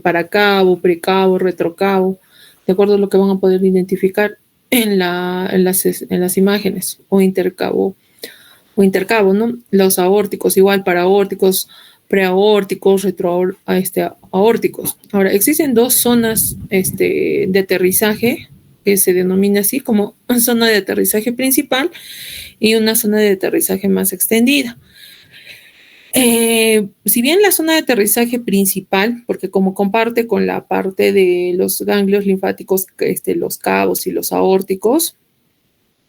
paracabo, precabo, retrocabo, de acuerdo a lo que van a poder identificar en las imágenes, o intercabo, ¿no? Los aórticos, igual paraórticos, preaórticos, retroaórticos. Ahora, existen dos zonas de aterrizaje que se denomina así como una zona de aterrizaje principal y una zona de aterrizaje más extendida. Si bien la zona de aterrizaje principal, porque como comparte con la parte de los ganglios linfáticos, los cabos y los aórticos,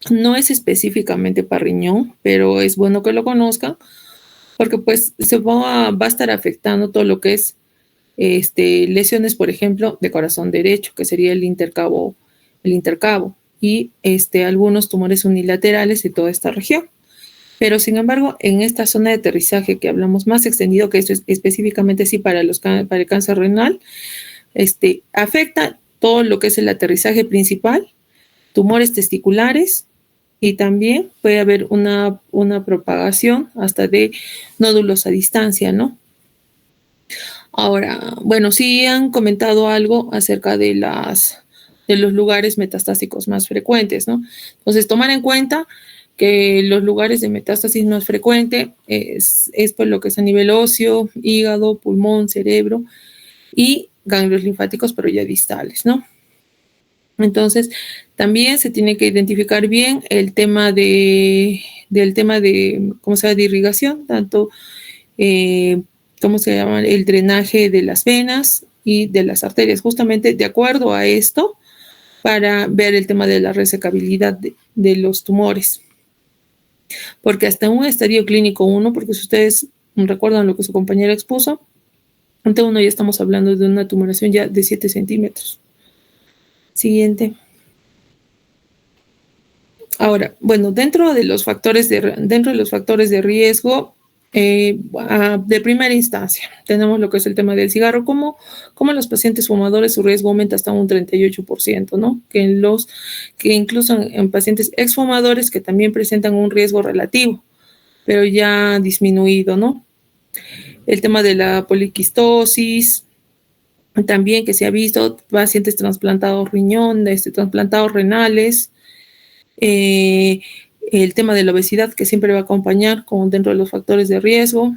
no es específicamente para riñón, pero es bueno que lo conozcan, porque pues se va a estar afectando todo lo que es lesiones, por ejemplo, de corazón derecho, que sería el intercabo, y algunos tumores unilaterales de toda esta región. Pero, sin embargo, en esta zona de aterrizaje que hablamos más extendido, que esto es específicamente sí para el cáncer renal, afecta todo lo que es el aterrizaje principal, tumores testiculares, y también puede haber una propagación hasta de nódulos a distancia, ¿no? Ahora, bueno, sí han comentado algo acerca de los lugares metastásicos más frecuentes, ¿no? Entonces, tomar en cuenta que los lugares de metástasis más frecuente es por lo que es a nivel óseo, hígado, pulmón, cerebro y ganglios linfáticos, pero ya distales, ¿no? Entonces, también se tiene que identificar bien el tema de ¿cómo se llama?, de irrigación, tanto, ¿cómo se llama?, el drenaje de las venas y de las arterias, justamente de acuerdo a esto, para ver el tema de la resecabilidad de los tumores. Porque hasta un estadio clínico 1, porque si ustedes recuerdan lo que su compañera expuso, ante 1 ya estamos hablando de una tumoración ya de 7 centímetros. Siguiente. Ahora, bueno, dentro de los factores de riesgo, de primera instancia, tenemos lo que es el tema del cigarro, como los pacientes fumadores su riesgo aumenta hasta un 38%, ¿no? Que incluso en pacientes exfumadores que también presentan un riesgo relativo, pero ya disminuido, ¿no? El tema de la poliquistosis, también que se ha visto, pacientes trasplantados trasplantados renales, el tema de la obesidad, que siempre va a acompañar dentro de los factores de riesgo.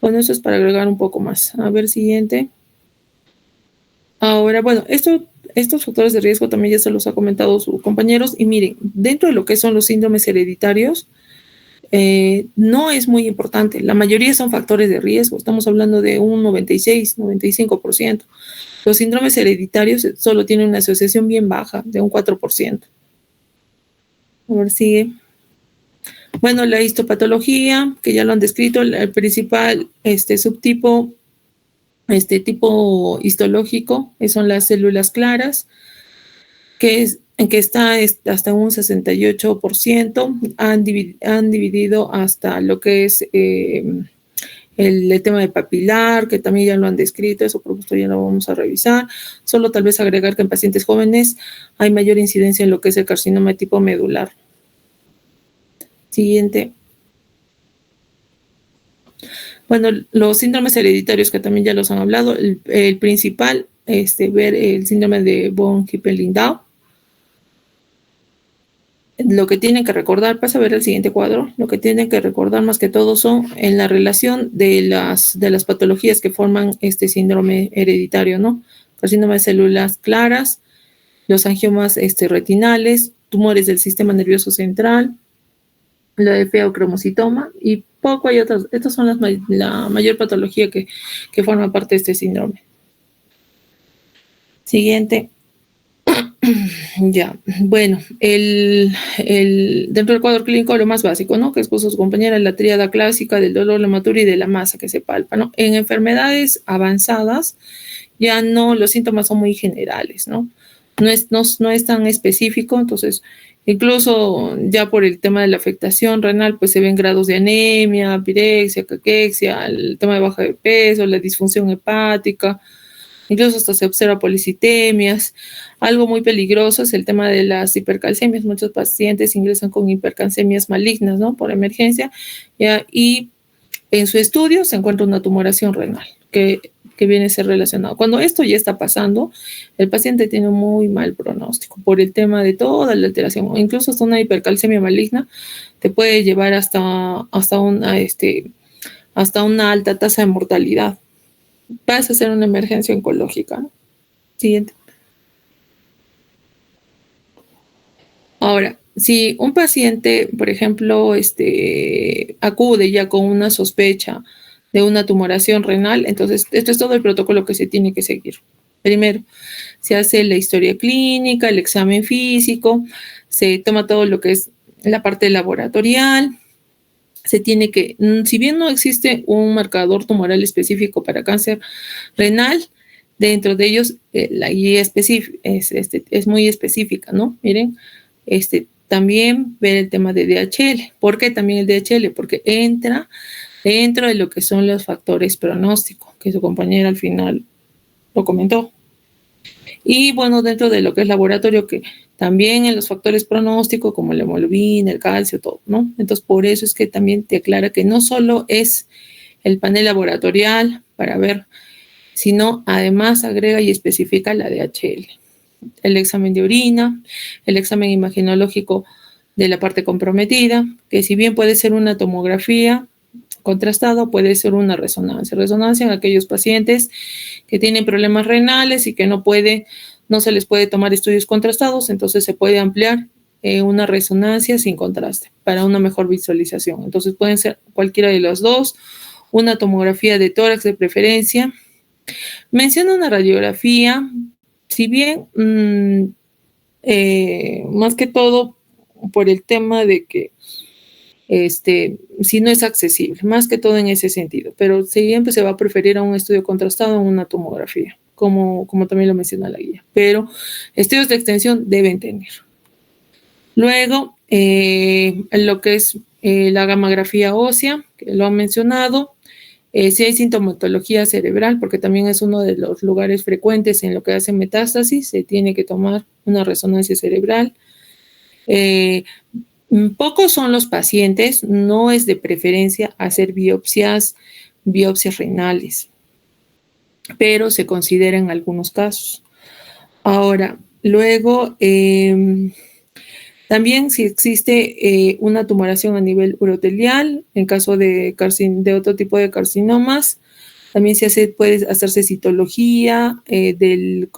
Bueno, eso es para agregar un poco más. A ver, siguiente. Ahora, bueno, estos factores de riesgo también ya se los ha comentado sus compañeros. Y miren, dentro de lo que son los síndromes hereditarios, no es muy importante. La mayoría son factores de riesgo. Estamos hablando de un 96, 95%. Los síndromes hereditarios solo tienen una asociación bien baja, de un 4%. A ver, sigue. Bueno, la histopatología, que ya lo han descrito, el principal subtipo, tipo histológico, son las células claras, que está hasta un 68%, han dividido hasta lo que es el tema de papilar, que también ya lo han descrito, eso por supuesto ya lo vamos a revisar. Solo tal vez agregar que en pacientes jóvenes hay mayor incidencia en lo que es el carcinoma de tipo medular. Siguiente. Bueno, los síndromes hereditarios que también ya los han hablado, el principal, ver el síndrome de von Hippel-Lindau. Lo que tienen que recordar, pasa a ver el siguiente cuadro, lo que tienen que recordar más que todo son en la relación de las patologías que forman este síndrome hereditario, ¿no? Carcinoma de células claras, los angiomas retinales, tumores del sistema nervioso central, lo de feocromocitoma y poco hay otras. Estas son la mayor patología que forma parte de este síndrome. Siguiente. Ya, bueno, dentro del cuadro clínico lo más básico, ¿no? Que expuso su compañera, la tríada clásica del dolor, la hematura y de la masa que se palpa, ¿no? En enfermedades avanzadas ya no, los síntomas son muy generales, ¿no? No es tan específico, entonces incluso ya por el tema de la afectación renal, pues se ven grados de anemia, pirexia, caquexia, el tema de baja de peso, la disfunción hepática. Incluso hasta se observa policitemias. Algo muy peligroso es el tema de las hipercalcemias. Muchos pacientes ingresan con hipercalcemias malignas, ¿no? Por emergencia. ¿Ya? Y en su estudio se encuentra una tumoración renal que viene a ser relacionado. Cuando esto ya está pasando, el paciente tiene un muy mal pronóstico por el tema de toda la alteración. O incluso hasta una hipercalcemia maligna te puede llevar hasta una alta tasa de mortalidad. Vas a hacer una emergencia oncológica, ¿no? Siguiente. Ahora, si un paciente, por ejemplo, acude ya con una sospecha de una tumoración renal, entonces esto es todo el protocolo que se tiene que seguir. Primero, se hace la historia clínica, el examen físico, se toma todo lo que es la parte laboratorial. Se tiene que, si bien no existe un marcador tumoral específico para cáncer renal, dentro de ellos la guía es muy específica, ¿no? Miren, también ver el tema de DHL. ¿Por qué también el DHL? Porque entra dentro de lo que son los factores pronósticos, que su compañera al final lo comentó. Y bueno, dentro de lo que es laboratorio, que también en los factores pronósticos como la hemoglobina, el calcio, todo, ¿no? Entonces, por eso es que también te aclara que no solo es el panel laboratorial para ver, sino además agrega y especifica la DHL. El examen de orina, el examen imaginológico de la parte comprometida, que si bien puede ser una tomografía contrastada, puede ser una resonancia. Resonancia en aquellos pacientes que tienen problemas renales y que no se les puede tomar estudios contrastados, entonces se puede ampliar una resonancia sin contraste para una mejor visualización. Entonces pueden ser cualquiera de las dos, una tomografía de tórax de preferencia. Menciona una radiografía, si bien más que todo por el tema de que si no es accesible, más que todo en ese sentido, pero siempre se va a preferir a un estudio contrastado a una tomografía, como también lo menciona la guía, pero estudios de extensión deben tener. Luego, lo que es la gammagrafía ósea, que lo han mencionado, si hay sintomatología cerebral, porque también es uno de los lugares frecuentes en lo que hace metástasis, se tiene que tomar una resonancia cerebral. Pocos son los pacientes, no es de preferencia hacer biopsias renales, pero se considera en algunos casos. Ahora, luego, también si existe una tumoración a nivel urotelial, en caso de otro tipo de carcinomas, también puede hacerse citología del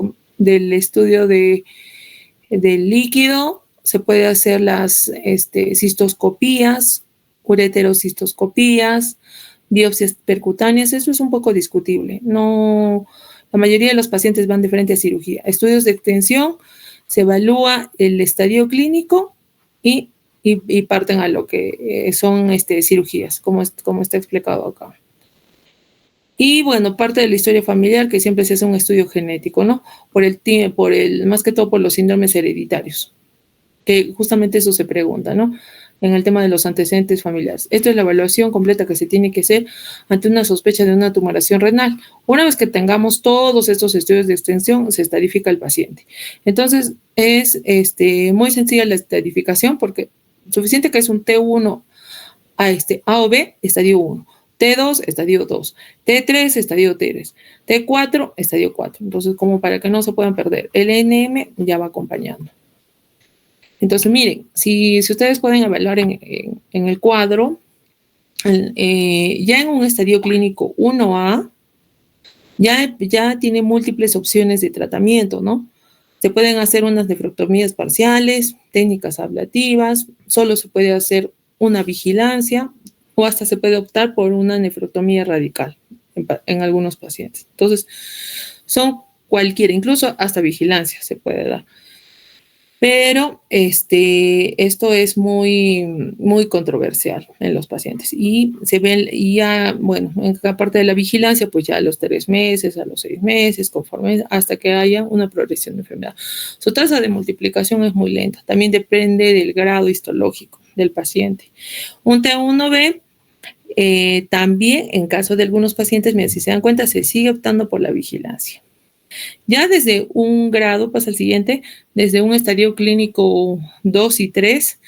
estudio del líquido. Se puede hacer las cistoscopías, ureterocistoscopías, biopsias percutáneas. Eso es un poco discutible. No, la mayoría de los pacientes van de frente a cirugía. Estudios de extensión, se evalúa el estadio clínico y y parten a lo que son cirugías, como está explicado acá. Y bueno, parte de la historia familiar, que siempre se hace un estudio genético, ¿no? Más que todo por los síndromes hereditarios, que justamente eso se pregunta, ¿no? En el tema de los antecedentes familiares. Esto es la evaluación completa que se tiene que hacer ante una sospecha de una tumoración renal. Una vez que tengamos todos estos estudios de extensión, se estadifica el paciente. Entonces, es muy sencilla la estadificación, porque suficiente que es un T1 A o B, estadio 1. T2, estadio 2. T3, estadio 3. T4, estadio 4. Entonces, como para que no se puedan perder. El NM ya va acompañando. Entonces, miren, si ustedes pueden evaluar en el cuadro, ya en un estadio clínico 1A, ya tiene múltiples opciones de tratamiento, ¿no? Se pueden hacer unas nefrectomías parciales, técnicas ablativas, solo se puede hacer una vigilancia o hasta se puede optar por una nefrectomía radical en algunos pacientes. Entonces, son cualquiera, incluso hasta vigilancia se puede dar. Pero esto es muy, muy controversial en los pacientes. Y se ve, ya, bueno, en la parte de la vigilancia, pues ya a los 3 meses, a los 6 meses, conforme hasta que haya una progresión de enfermedad. Su tasa de multiplicación es muy lenta. También depende del grado histológico del paciente. Un T1B, también en caso de algunos pacientes, mira, si se dan cuenta, se sigue optando por la vigilancia. Ya desde un grado, pasa al siguiente, desde un estadio clínico 2 y 3,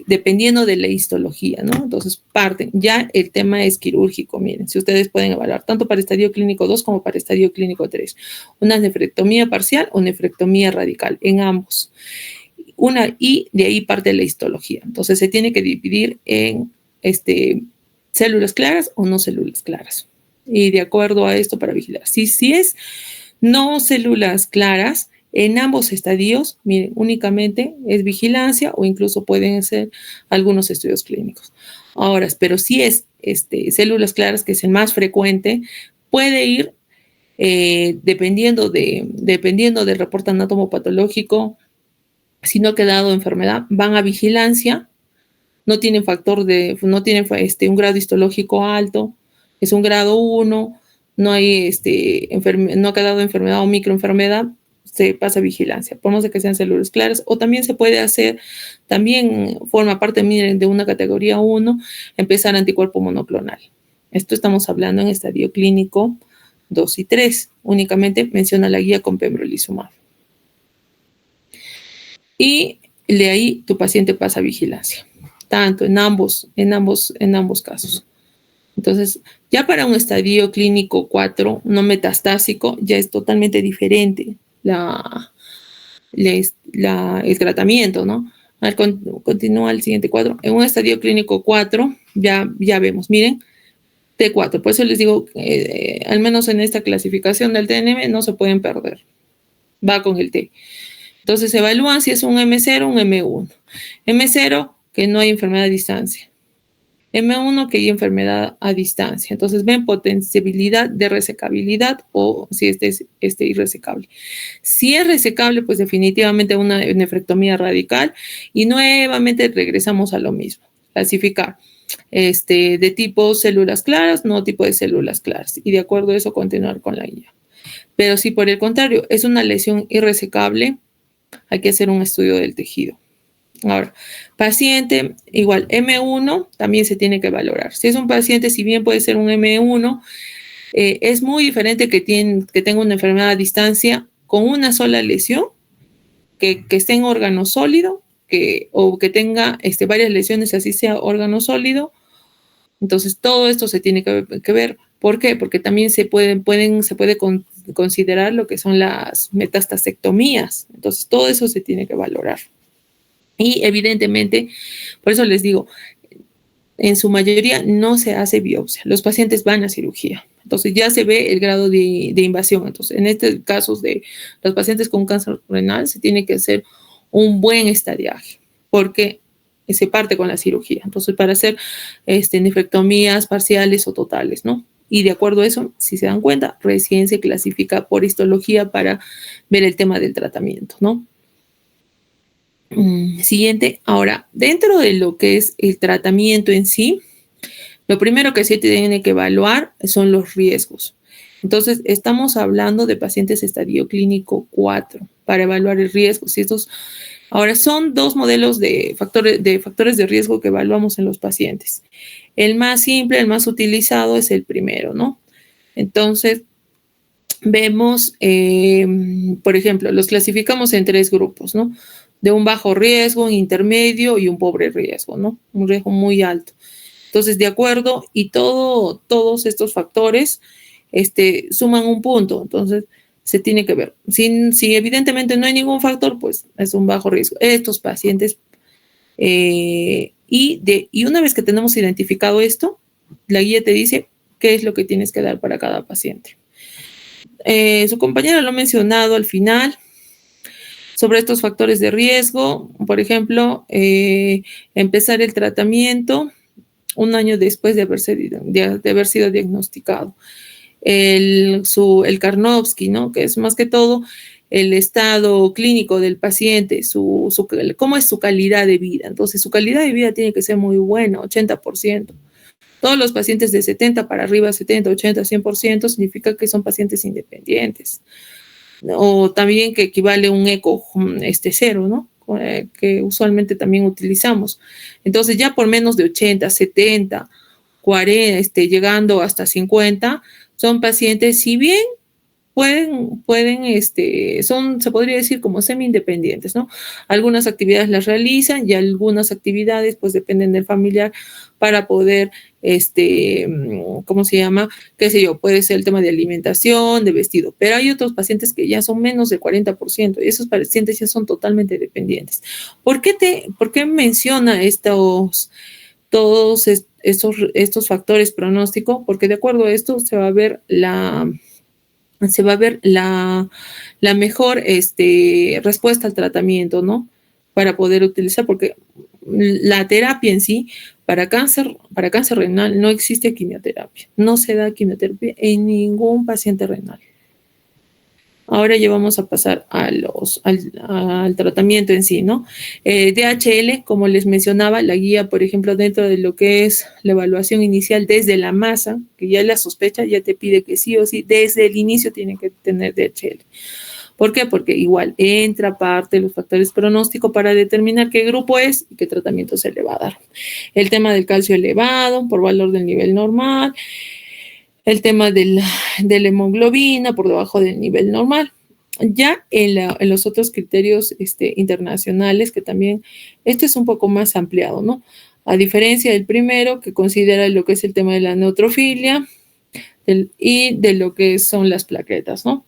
dependiendo de la histología, ¿no? Entonces parten. Ya el tema es quirúrgico, miren, si ustedes pueden evaluar tanto para estadio clínico 2 como para estadio clínico 3. Una nefrectomía parcial o nefrectomía radical, en ambos. Y de ahí parte la histología. Entonces se tiene que dividir en células claras o no células claras. Y de acuerdo a esto para vigilar. Si es no células claras, en ambos estadios, miren, únicamente es vigilancia o incluso pueden ser algunos estudios clínicos. Ahora, pero si es células claras, que es el más frecuente, puede ir dependiendo del reporte anatomopatológico. Si no ha quedado enfermedad, van a vigilancia, no tienen un grado histológico alto, es un grado 1, no hay no ha quedado enfermedad o microenfermedad, se pasa a vigilancia, por más de que sean células claras, o también se puede hacer, también forma parte, miren, de una categoría 1, empezar anticuerpo monoclonal. Esto estamos hablando en estadio clínico 2 y 3, únicamente menciona la guía con pembrolizumab. Y de ahí tu paciente pasa a vigilancia, tanto en ambos casos. Entonces, ya para un estadio clínico 4, no metastásico, ya es totalmente diferente el tratamiento, ¿no? Continúa el siguiente cuadro. En un estadio clínico 4, ya vemos, miren, T4. Por eso les digo, al menos en esta clasificación del TNM, no se pueden perder. Va con el T. Entonces, se evalúan si es un M0 o un M1. M0, que no hay enfermedad a distancia. M1, que hay enfermedad a distancia. Entonces, ven potenciabilidad de resecabilidad o si es irresecable. Si es resecable, pues definitivamente una nefrectomía radical. Y nuevamente regresamos a lo mismo. Clasificar de tipo células claras, no tipo de células claras. Y de acuerdo a eso, continuar con la guía. Pero si por el contrario es una lesión irresecable, hay que hacer un estudio del tejido. Ahora, paciente igual M1 también se tiene que valorar. Si es un paciente, si bien puede ser un M1, es muy diferente que tenga una enfermedad a distancia con una sola lesión, que esté en órgano sólido, o que tenga varias lesiones, así sea órgano sólido. Entonces, todo esto se tiene que ver. ¿Por qué? Porque también se puede considerar lo que son las metastasectomías. Entonces, todo eso se tiene que valorar. Y evidentemente, por eso les digo, en su mayoría no se hace biopsia. Los pacientes van a cirugía. Entonces, ya se ve el grado de invasión. Entonces, en este caso de los pacientes con cáncer renal, se tiene que hacer un buen estadiaje, porque se parte con la cirugía. Entonces, para hacer nefrectomías parciales o totales, ¿no? Y de acuerdo a eso, si se dan cuenta, recién se clasifica por histología para ver el tema del tratamiento, ¿no? Siguiente. Ahora, dentro de lo que es el tratamiento en sí, lo primero que se tiene que evaluar son los riesgos. Entonces, estamos hablando de pacientes estadio clínico 4 para evaluar el riesgo. Si estos, ahora, son dos modelos de factores de riesgo que evaluamos en los pacientes. El más simple, el más utilizado es el primero, ¿no? Entonces, vemos, por ejemplo, los clasificamos en 3 grupos, ¿no? De un bajo riesgo, un intermedio y un pobre riesgo, ¿no? Un riesgo muy alto. Entonces, de acuerdo, y todos estos factores suman un punto. Entonces, se tiene que ver. Si evidentemente no hay ningún factor, pues es un bajo riesgo. Estos pacientes, y una vez que tenemos identificado esto, la guía te dice qué es lo que tienes que dar para cada paciente. Su compañera lo ha mencionado al final sobre estos factores de riesgo. Por ejemplo, empezar el tratamiento un año después de haber sido diagnosticado. El Karnofsky, ¿no? Que es más que todo el estado clínico del paciente, cómo es su calidad de vida. Entonces, su calidad de vida tiene que ser muy buena, 80%. Todos los pacientes de 70 para arriba, 70, 80, 100%, significa que son pacientes independientes. O también que equivale a un eco cero, ¿no? Que usualmente también utilizamos. Entonces, ya por menos de 80, 70, 40, llegando hasta 50, son pacientes, si bien se podría decir como semi-independientes, ¿no? Algunas actividades las realizan y algunas actividades pues dependen del familiar para poder, ¿cómo se llama? Qué sé yo, puede ser el tema de alimentación, de vestido, pero hay otros pacientes que ya son menos del 40% y esos pacientes ya son totalmente dependientes. ¿Por qué menciona todos estos factores pronósticos? Porque de acuerdo a esto se va a ver la mejor respuesta al tratamiento, ¿no? Para poder utilizar, porque la terapia en sí, para cáncer renal no existe quimioterapia. No se da quimioterapia en ningún paciente renal. Ahora ya vamos a pasar al tratamiento en sí, ¿no? DHL, como les mencionaba, la guía, por ejemplo, dentro de lo que es la evaluación inicial desde la masa, que ya la sospecha, ya te pide que sí o sí, desde el inicio tiene que tener DHL. ¿Por qué? Porque igual entra parte de los factores pronósticos para determinar qué grupo es y qué tratamiento se le va a dar. El tema del calcio elevado por valor del nivel normal, el tema de la hemoglobina por debajo del nivel normal. Ya en los otros criterios internacionales, que también este es un poco más ampliado, ¿no? A diferencia del primero, que considera lo que es el tema de la neutrofilia y de lo que son las plaquetas, ¿no?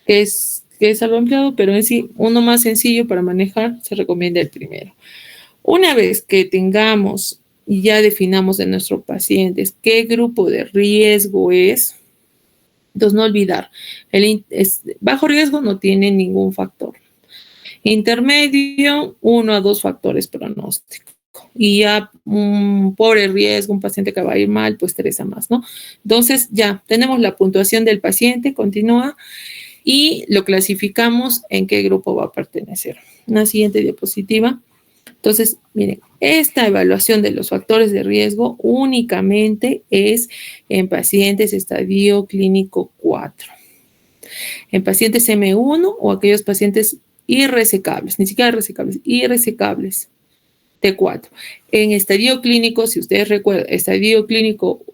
Que es algo ampliado, pero en sí, uno más sencillo para manejar, se recomienda el primero. Una vez que tengamos y ya definamos de nuestros pacientes qué grupo de riesgo es, entonces no olvidar, bajo riesgo no tiene ningún factor. Intermedio, 1 a 2 factores pronósticos. Y ya un pobre riesgo, un paciente que va a ir mal, pues 3 a más, ¿no? Entonces ya tenemos la puntuación del paciente, continúa, y lo clasificamos en qué grupo va a pertenecer. Una siguiente diapositiva. Entonces, miren, esta evaluación de los factores de riesgo únicamente es en pacientes estadio clínico 4. En pacientes M1 o aquellos pacientes irresecables, ni siquiera resecables, irresecables, T4. En estadio clínico, si ustedes recuerdan, estadio clínico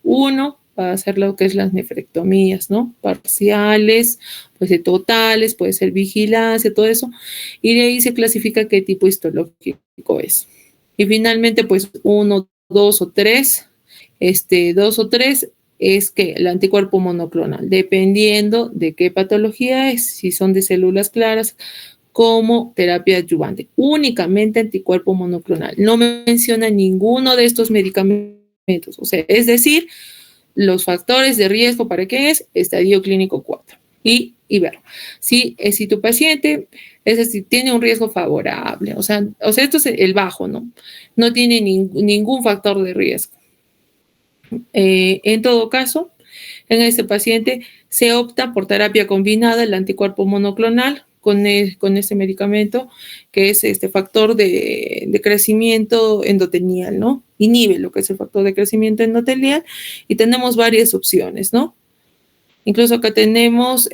1 va a ser lo que es las nefrectomías, ¿no? Parciales, puede ser totales, puede ser vigilancia, todo eso. Y de ahí se clasifica qué tipo histológico es. Y finalmente, pues 1, 2 o 3, 2 o 3 es que el anticuerpo monoclonal, dependiendo de qué patología es, si son de células claras, como terapia adyuvante. Únicamente anticuerpo monoclonal. No menciona ninguno de estos medicamentos. O sea, es decir, los factores de riesgo, ¿para qué es? Estadio clínico 4. Y ver, si tu paciente, es decir, tiene un riesgo favorable, o sea, esto es el bajo, ¿no? No tiene ningún factor de riesgo. En todo caso, en este paciente se opta por terapia combinada, el anticuerpo monoclonal con este medicamento, que es este factor de crecimiento endotelial, ¿no? Inhibe lo que es el factor de crecimiento endotelial y tenemos varias opciones, ¿no? Incluso acá tenemos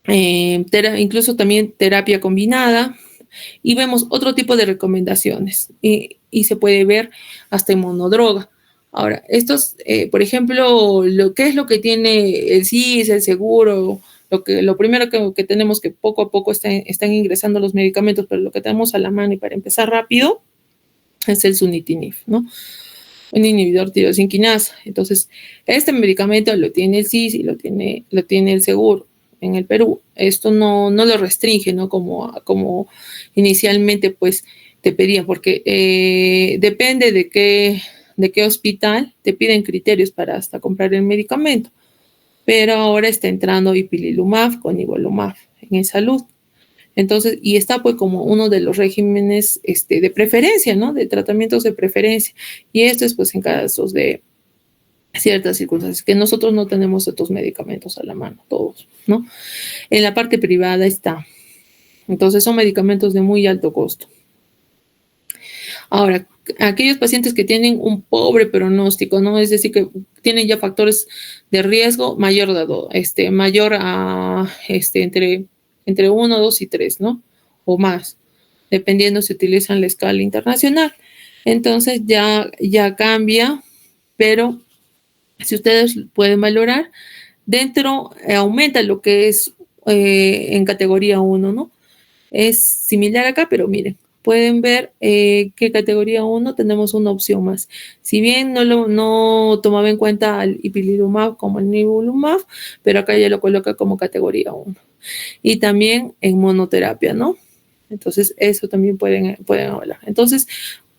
incluso también terapia combinada y vemos otro tipo de recomendaciones y se puede ver hasta inmunodroga. Ahora, estos, por ejemplo, ¿qué es lo que tiene el CIS, el seguro? Lo primero que tenemos que poco a poco están ingresando los medicamentos, pero lo que tenemos a la mano y para empezar rápido es el sunitinib, ¿no? Un inhibidor tirosina quinasa. Entonces, este medicamento lo tiene el CIS y lo tiene el seguro en el Perú. Esto no lo restringe, ¿no? Como inicialmente, pues, te pedían, porque depende de qué hospital te piden criterios para hasta comprar el medicamento. Pero ahora está entrando ipilimumab con nivolumab en salud. Entonces, y está pues como uno de los regímenes de preferencia, ¿no? De tratamientos de preferencia. Y esto es pues en casos de ciertas circunstancias, que nosotros no tenemos estos medicamentos a la mano, todos, ¿no? En la parte privada está. Entonces, son medicamentos de muy alto costo. Ahora, aquellos pacientes que tienen un pobre pronóstico, ¿no? Es decir, que tienen ya factores de riesgo mayor a entre 1, 2 y 3, ¿no? O más, dependiendo si utilizan la escala internacional. Entonces ya cambia, pero si ustedes pueden valorar, dentro aumenta lo que es en categoría 1, ¿no? Es similar acá, pero miren, pueden ver que categoría 1 tenemos una opción más. Si bien no tomaba en cuenta al ipilimumab como el nivolumab, pero acá ya lo coloca como categoría 1. Y también en monoterapia, ¿no? Entonces, eso también pueden hablar. Entonces,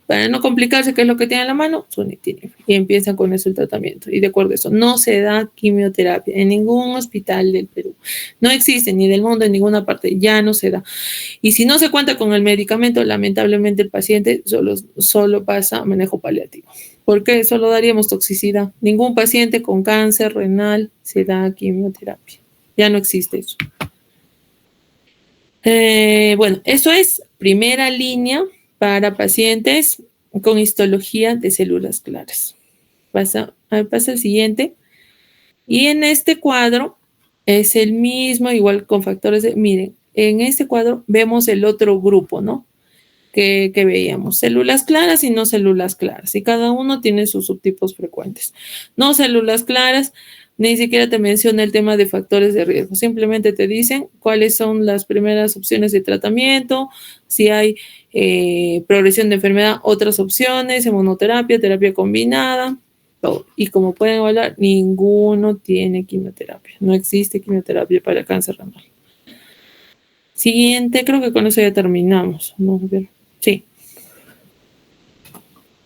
para no complicarse, ¿qué es lo que tienen a la mano? Sunitinib. Y empiezan con eso el tratamiento. Y de acuerdo a eso, no se da quimioterapia en ningún hospital del Perú. No existe ni del mundo, en ninguna parte. Ya no se da. Y si no se cuenta con el medicamento, lamentablemente el paciente solo pasa a manejo paliativo. ¿Por qué? Solo daríamos toxicidad. Ningún paciente con cáncer renal se da quimioterapia. Ya no existe eso. Bueno, eso es primera línea para pacientes con histología de células claras. Pasa al siguiente. Y en este cuadro es el mismo, igual con factores de... Miren, en este cuadro vemos el otro grupo, ¿no? Que veíamos, células claras y no células claras. Y cada uno tiene sus subtipos frecuentes. No células claras, ni siquiera te menciona el tema de factores de riesgo. Simplemente te dicen cuáles son las primeras opciones de tratamiento, si hay progresión de enfermedad, otras opciones, inmunoterapia, terapia combinada, todo. Y como pueden evaluar, ninguno tiene quimioterapia. No existe quimioterapia para el cáncer renal. Siguiente, creo que con eso ya terminamos. Vamos a ver. Sí.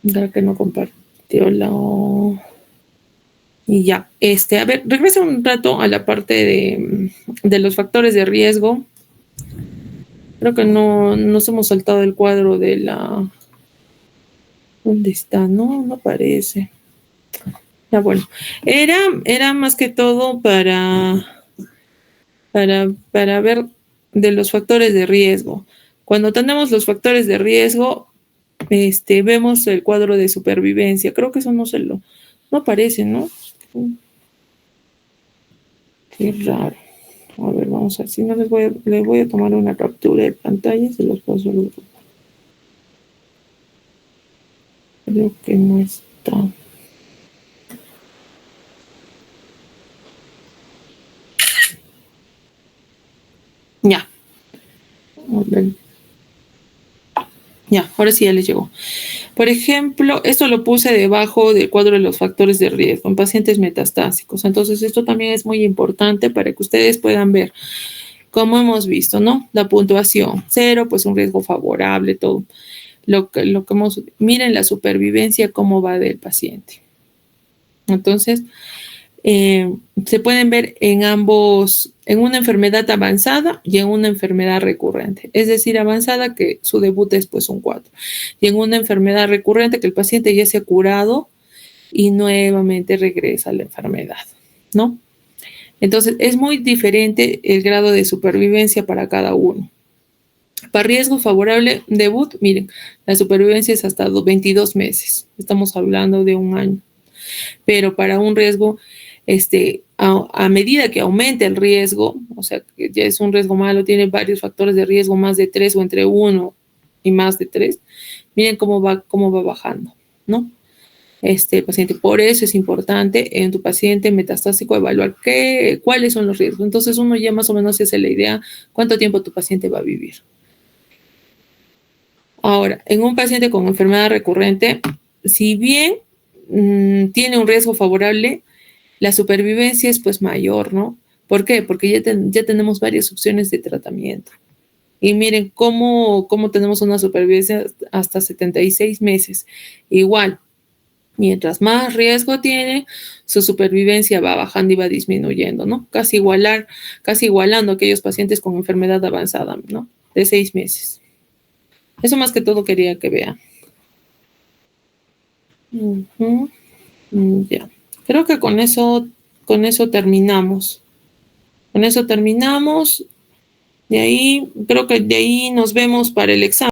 Ya que no compartió y ya. A ver, regresa un rato a la parte de los factores de riesgo. Creo que no nos hemos saltado el cuadro de la... ¿Dónde está? No aparece. Ya, bueno. Era más que todo para ver de los factores de riesgo. Cuando tenemos los factores de riesgo, vemos el cuadro de supervivencia. Creo que eso no aparece, ¿no? Qué raro. A ver, vamos a ver. Si no, les voy a tomar una captura de pantalla y se los paso al grupo. Creo que no está. Ya. A ver. Ya, ahora sí ya les llegó. Por ejemplo, esto lo puse debajo del cuadro de los factores de riesgo en pacientes metastásicos. Entonces, esto también es muy importante para que ustedes puedan ver, como hemos visto, ¿no? La puntuación 0, pues un riesgo favorable, todo. Miren la supervivencia, cómo va del paciente. Entonces, se pueden ver en ambos, en una enfermedad avanzada y en una enfermedad recurrente. Es decir, avanzada que su debut es pues un 4. Y en una enfermedad recurrente que el paciente ya se ha curado y nuevamente regresa a la enfermedad, ¿no? Entonces, es muy diferente el grado de supervivencia para cada uno. Para riesgo favorable debut, miren, la supervivencia es hasta 22 meses. Estamos hablando de un año. Pero para un riesgo, a medida que aumente el riesgo, o sea, que ya es un riesgo malo, tiene varios factores de riesgo, más de 3 o entre 1 y más de 3, miren cómo va bajando, ¿no? Paciente. Por eso es importante en tu paciente metastásico evaluar cuáles son los riesgos. Entonces uno ya más o menos se hace la idea cuánto tiempo tu paciente va a vivir. Ahora, en un paciente con enfermedad recurrente, si bien tiene un riesgo favorable, la supervivencia es pues mayor, ¿no? ¿Por qué? Porque ya tenemos varias opciones de tratamiento. Y miren cómo tenemos una supervivencia hasta 76 meses. Igual, mientras más riesgo tiene, su supervivencia va bajando y va disminuyendo, ¿no? Casi igualando a aquellos pacientes con enfermedad avanzada, ¿no? De 6 meses. Eso más que todo quería que vean. Ya. Creo que con eso terminamos. Con eso terminamos. Creo que de ahí nos vemos para el examen.